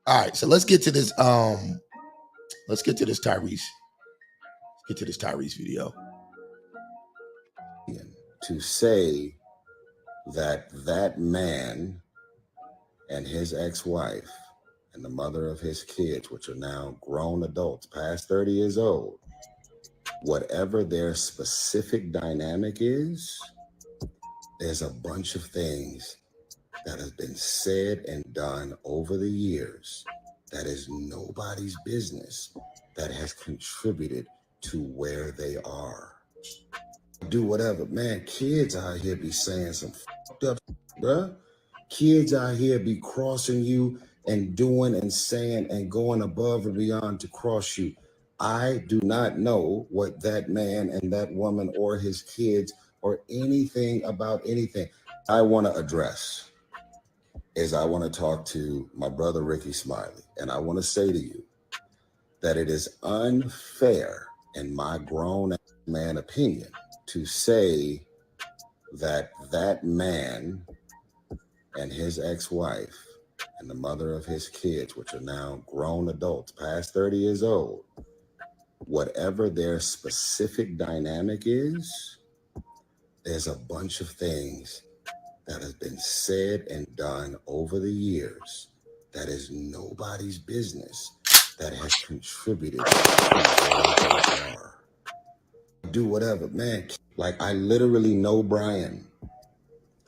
All right, so let's get to this. Let's get to this Tyrese. Let's get to this Tyrese video. To say that man and his ex-wife and the mother of his kids, which are now grown adults, past 30 years old, whatever their specific dynamic is, there's a bunch of things that has been said and done over the years that is nobody's business, that has contributed to where they are. Do whatever, man. Kids out here be saying some fucked up, bruh. Kids out here be crossing you and doing and saying and going above and beyond to cross you. I do not know what that man and that woman or his kids or anything about anything I want to address is I want to talk to my brother Ricky Smiley, and I want to say to you that it is unfair, in my grown man opinion, to say that man and his ex-wife and the mother of his kids, which are now grown adults, past 30 years old, whatever their specific dynamic is, there's a bunch of things that has been said and done over the years that is nobody's business, that has contributed to where they are. Do whatever, man. Like, I literally know Brian.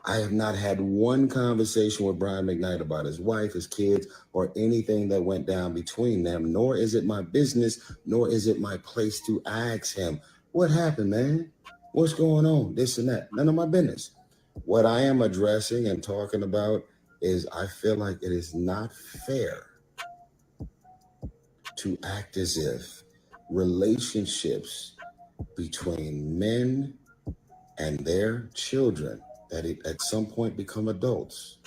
I have not had one conversation with Brian McKnight about his wife, his kids, or anything that went down between them, nor is it my business, nor is it my place to ask him, what happened, man? What's going on? This and that. None of my business. What I am addressing and talking about is I feel like it is not fair to act as if relationships between men and their children that at some point become adults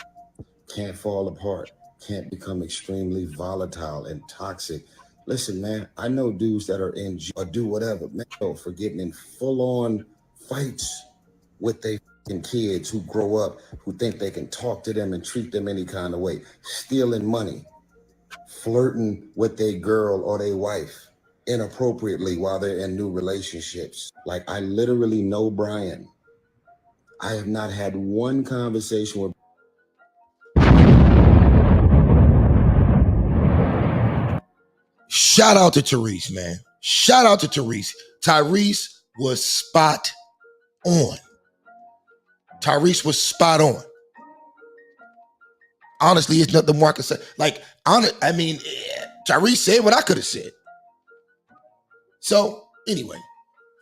can't fall apart, can't become extremely volatile and toxic. Listen, man, I know dudes that are in or do whatever, man, for getting in full-on fights with their kids who grow up, who think they can talk to them and treat them any kind of way, stealing money, flirting with their girl or their wife inappropriately while they're in new relationships. Like, I literally know Brian. I have not had one conversation with. Shout out to Tyrese, man. Shout out to Tyrese. Tyrese was spot on. Tyrese was spot on. Honestly, it's nothing more I can say. Like, Tyrese said what I could have said. So, anyway,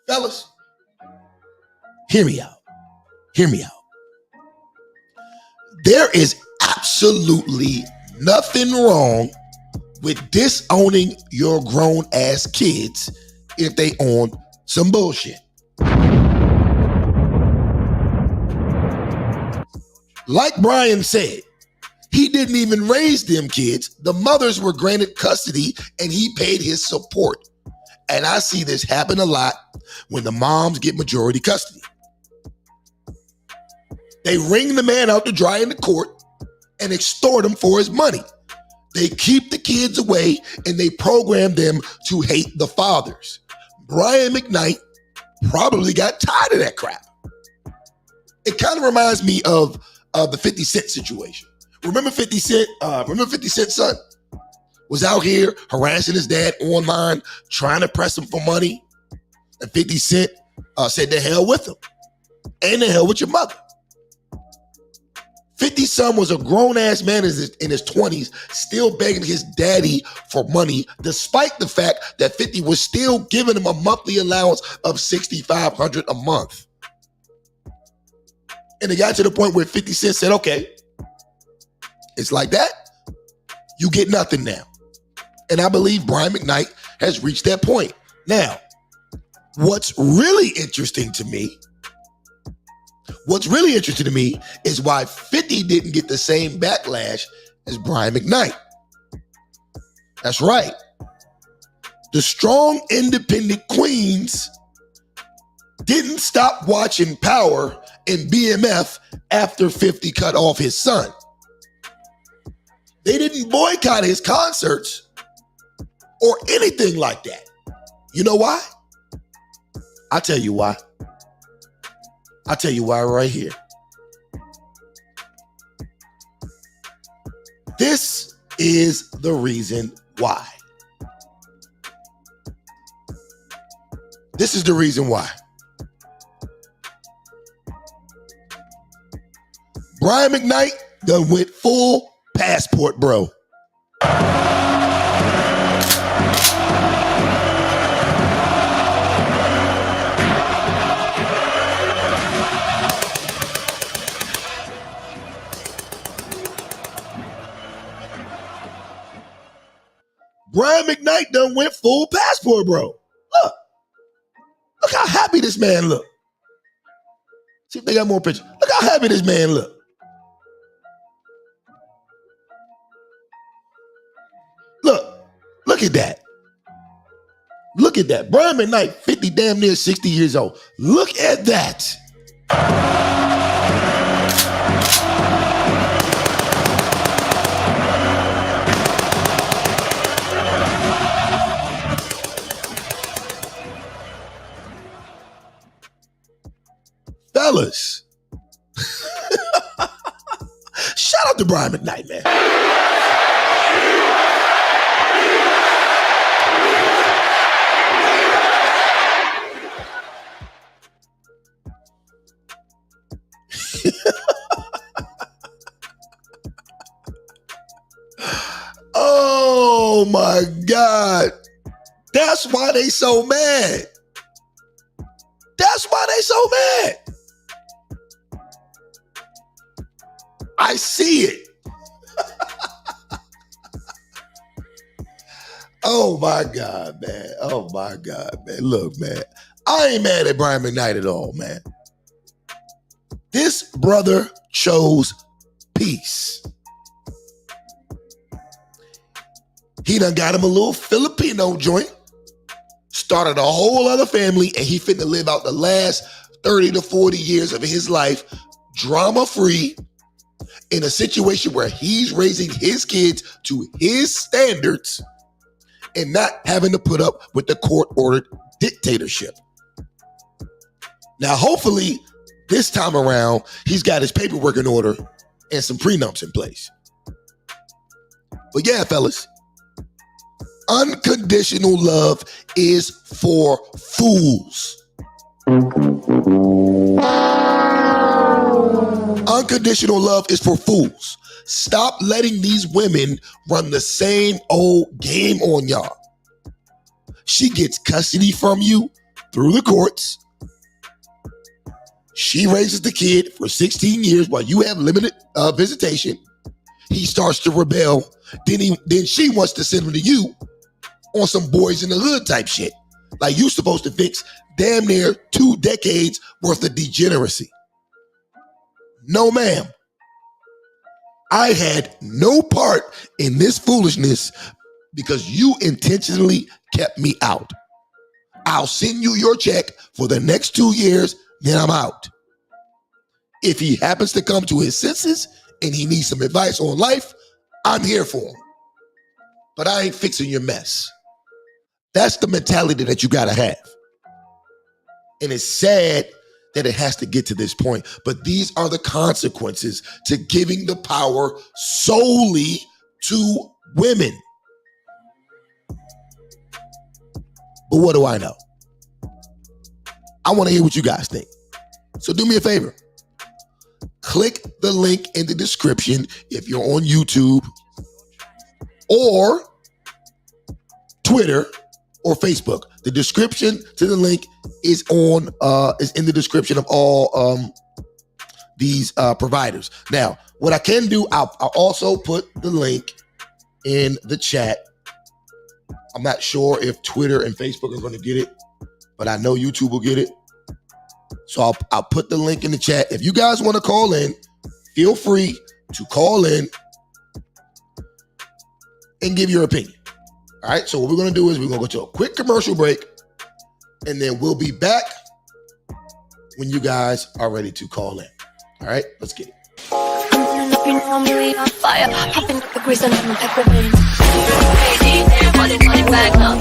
fellas, hear me out. Hear me out. There is absolutely nothing wrong with disowning your grown ass kids if they on some bullshit. Like Brian said, he didn't even raise them kids. The mothers were granted custody and he paid his support. And I see this happen a lot when the moms get majority custody. They wring the man out to dry in the court and extort him for his money. They keep the kids away and they program them to hate the fathers. Brian McKnight probably got tired of that crap. It kind of reminds me of the 50 Cent situation. Remember 50 Cent? Remember 50 Cent's son was out here harassing his dad online, trying to press him for money. And 50 Cent said, "The hell with him, and the hell with your mother." 50's son was a grown-ass man in his 20s, still begging his daddy for money, despite the fact that 50 was still giving him a monthly allowance of $6,500 a month. And it got to the point where 50 Cent said, okay, it's like that. You get nothing now. And I believe Brian McKnight has reached that point. Now, what's really interesting to me is why 50 didn't get the same backlash as Brian McKnight. That's right. The strong, independent queens didn't stop watching Power and BMF after 50 cut off his son. They didn't boycott his concerts or anything like that. You know why? I'll tell you why. I'll tell you why right here. This is the reason why. This is the reason why. Brian McKnight done went full passport, bro. Brian McKnight done went full passport, bro. Look how happy this man look. See if they got more pictures. Look how happy this man look. Look at that. Look at that. Brian McKnight, 50, damn near 60 years old. Look at that. Fellas, shout out to Brian McKnight, man. God. That's why they so mad. That's why they so mad. I see it. Oh my God, man. Oh my God, man. Look, man. I ain't mad at Brian McKnight at all, man. This brother chose peace. He done got him a little Filipino joint, started a whole other family, and he finna live out the last 30 to 40 years of his life drama-free in a situation where he's raising his kids to his standards and not having to put up with the court-ordered dictatorship. Now, hopefully, this time around, he's got his paperwork in order and some prenups in place. But yeah, fellas, unconditional love is for fools. Unconditional love is for fools. Stop letting these women run the same old game on y'all. She gets custody from you through the courts. She raises the kid for 16 years while you have limited visitation. He starts to rebel. Then she wants to send him to you on some boys in the hood type shit. Like you supposed to fix damn near 2 decades worth of degeneracy. No, ma'am. I had no part in this foolishness because you intentionally kept me out. I'll send you your check for the next 2 years, then I'm out. If he happens to come to his senses and he needs some advice on life, I'm here for him. But I ain't fixing your mess. That's the mentality that you gotta have. And it's sad that it has to get to this point, but these are the consequences to giving the power solely to women. But what do I know? I want to hear what you guys think. So do me a favor. Click the link in the description if you're on YouTube or Twitter or Facebook. The description to the link is in the description of all these providers. Now, what I can do, I'll also put the link in the chat. I'm not sure if Twitter and Facebook are going to get it, but I know YouTube will get it. So I'll put the link in the chat. If you guys want to call in, feel free to call in and give your opinion. All right, so what we're going to do is we're going to go to a quick commercial break, and then we'll be back when you guys are ready to call in. All right, let's get it. You know I'm really on fire. Popping up the grease and I'm peppermint. Back up.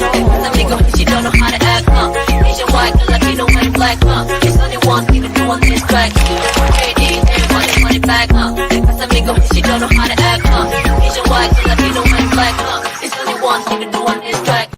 She don't know how to act up. Asian white, Latino and black up. It's only one thing to do on this track. Money back up. She don't know how to act up. Asian white, Latino and black up. It's only one thing to do on this track.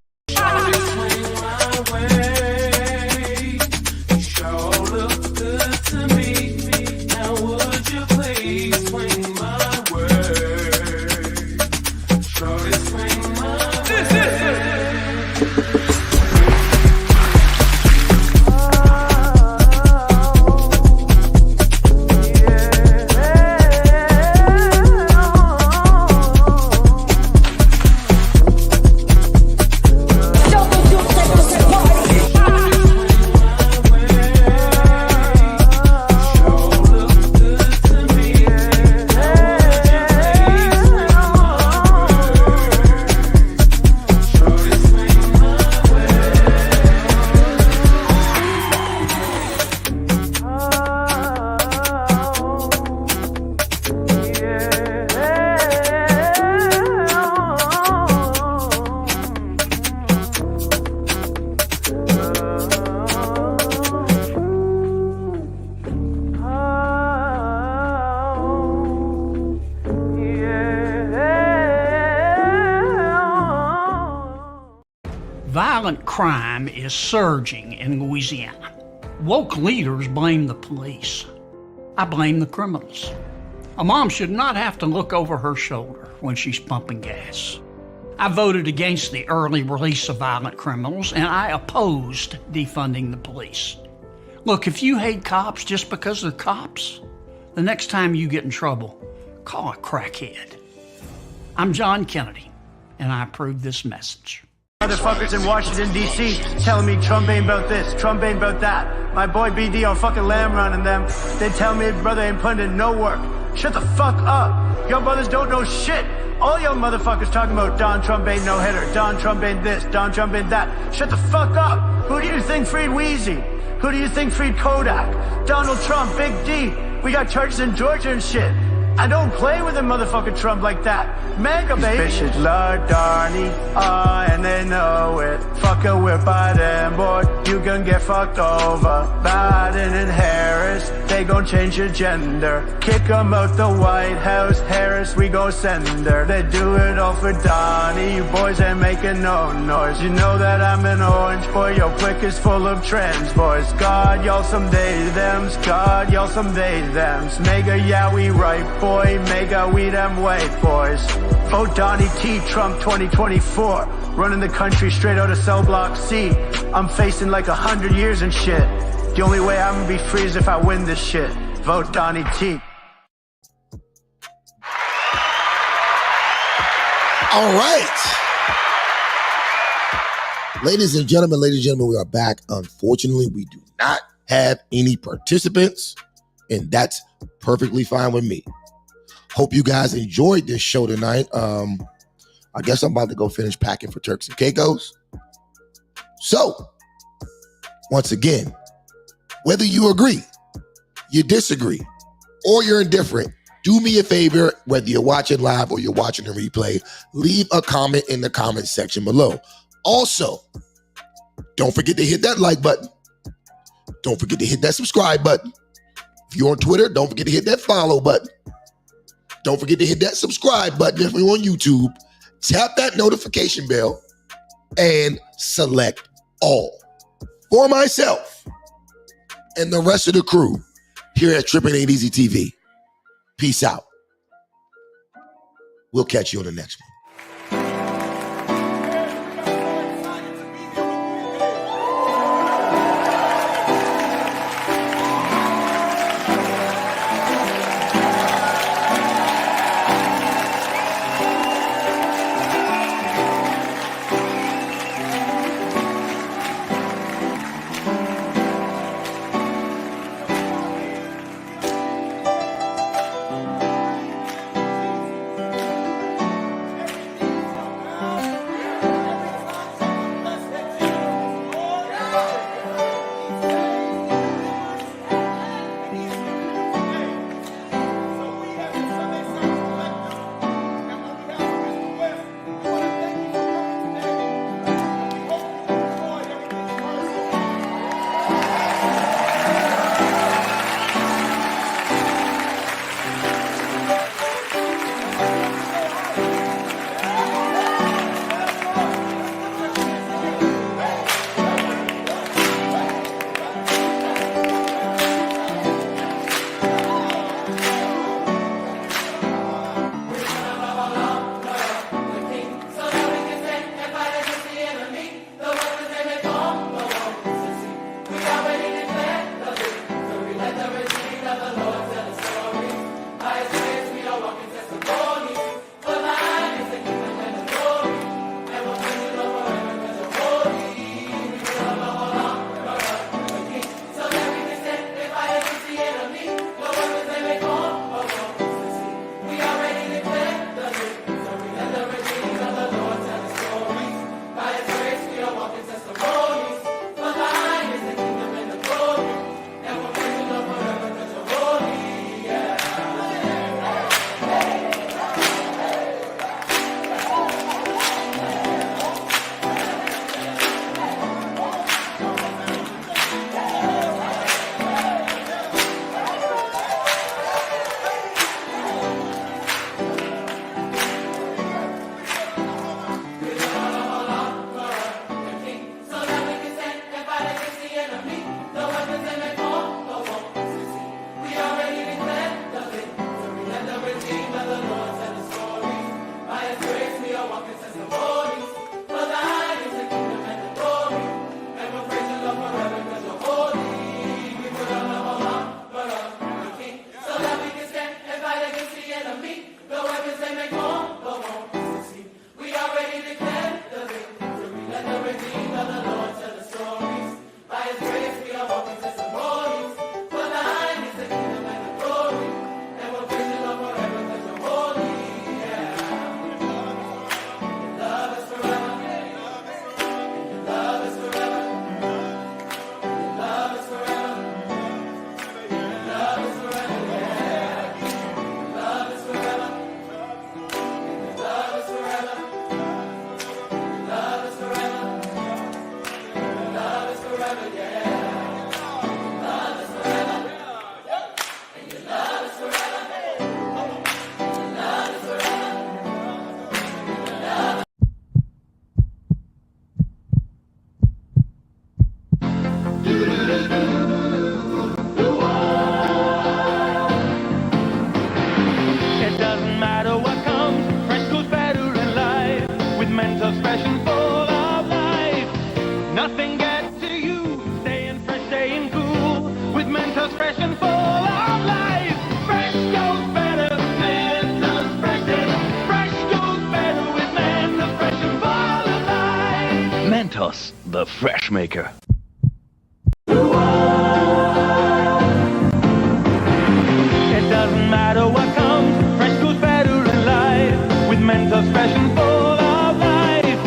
Violent crime is surging in Louisiana. Woke leaders blame the police. I blame the criminals. A mom should not have to look over her shoulder when she's pumping gas. I voted against the early release of violent criminals, and I opposed defunding the police. Look, if you hate cops just because they're cops, the next time you get in trouble, call a crackhead. I'm John Kennedy, and I approve this message. Motherfuckers in Washington, D.C. telling me Trump ain't about this, Trump ain't about that. My boy BD on fucking Lamb running them. They tell me his brother ain't putting in no work. Shut the fuck up. Your brothers don't know shit. All your motherfuckers talking about Don Trump ain't no hitter, Don Trump ain't this, Don Trump ain't that. Shut the fuck up. Who do you think freed Wheezy? Who do you think freed Kodak? Donald Trump, Big D. We got charges in Georgia and shit. I don't play with a motherfucking Trump like that. Mega, baby. These bitches love Darnie, and they know it. Fuck a whip by them, boy. You can get fucked over. Biden and Harris, they gon' change your gender. Kick them out the White House. Harris, we gon' send her. They do it all for Donnie. You boys ain't making no noise. You know that I'm an orange boy. Your clique is full of trans boys. God, y'all some they thems. God, y'all some they thems. Mega, yeah, we right, boy. Mega, we them white boys. Vote Donnie T. Trump 2024. Running the country straight out of cell block C. I'm facing like 100 years and shit. The only way I'm gonna be free is if I win this shit. Vote Donnie T. All right. Ladies and gentlemen, we are back. Unfortunately, we do not have any participants, and that's perfectly fine with me. Hope you guys enjoyed this show tonight. I guess I'm about to go finish packing for Turks and Caicos. So, once again, whether you agree, you disagree, or you're indifferent, do me a favor, whether you're watching live or you're watching the replay, leave a comment in the comment section below. Also, don't forget to hit that like button. Don't forget to hit that subscribe button. If you're on Twitter, don't forget to hit that follow button. Don't forget to hit that subscribe button if you're on YouTube. Tap that notification bell and select all. For myself and the rest of the crew here at Trippin' Ain't Easy TV, peace out. We'll catch you on the next one. It doesn't matter what comes, fresh goes better in life. With mental fresh and full of life. Nothing gets to you, staying fresh, staying cool. With mental fresh and full of life. Fresh goes better, mental fresh. Fresh goes better with mental fresh and full of life. Mentos, the fresh maker. It doesn't matter what comes, fresh goes better in life. With mental fresh and full of life.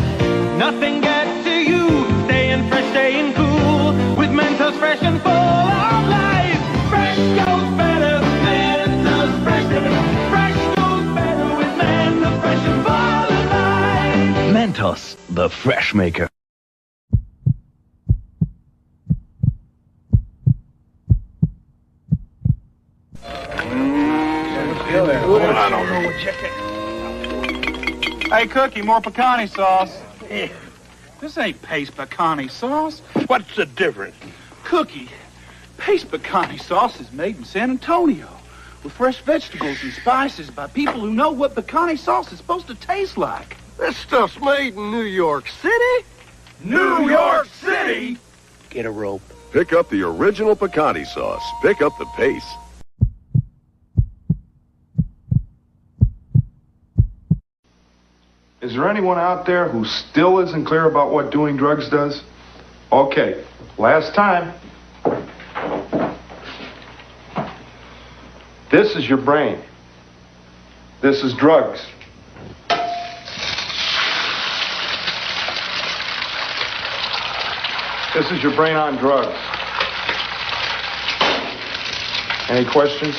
Nothing gets to you, staying fresh, staying cool. With mental fresh and full of life. Fresh goes better, mental fresh. Fresh goes better with mental fresh and full of life. Mentos, the fresh maker. Hey, Cookie, more pecani sauce. This ain't paste pecani sauce. What's the difference? Cookie, paste pecani sauce is made in San Antonio with fresh vegetables and spices by people who know what pecani sauce is supposed to taste like. This stuff's made in New York City? New York City? Get a rope. Pick up the original pecani sauce. Pick up the pace. Is there anyone out there who still isn't clear about what doing drugs does? Okay, last time. This is your brain. This is drugs. This is your brain on drugs. Any questions?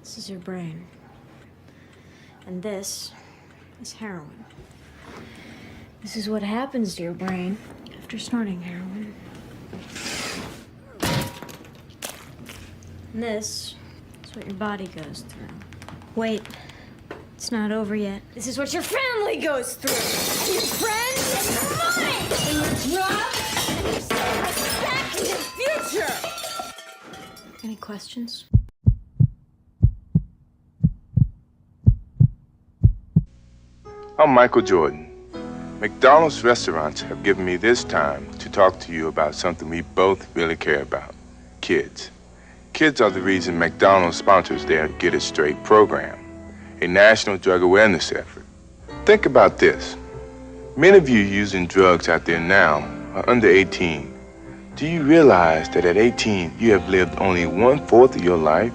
This is your brain. And this is heroin. This is what happens to your brain after snorting heroin. And this is what your body goes through. Wait, it's not over yet. This is what your family goes through. And your friends and your mind. And your drugs and your self-respect and your future. Any questions? I'm Michael Jordan. McDonald's restaurants have given me this time to talk to you about something we both really care about, kids. Kids are the reason McDonald's sponsors their Get It Straight program, a national drug awareness effort. Think about this. Many of you using drugs out there now are under 18. Do you realize that at 18, you have lived only 1/4 of your life?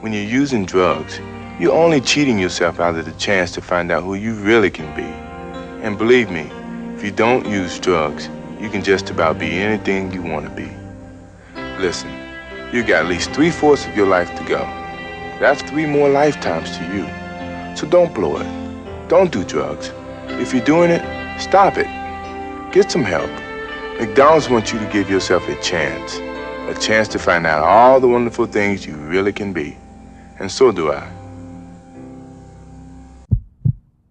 When you're using drugs, you're only cheating yourself out of the chance to find out who you really can be. And believe me, if you don't use drugs, you can just about be anything you want to be. Listen, you got at least 3/4 of your life to go. That's 3 more lifetimes to you. So don't blow it. Don't do drugs. If you're doing it, stop it. Get some help. McDonald's wants you to give yourself a chance to find out all the wonderful things you really can be. And so do I.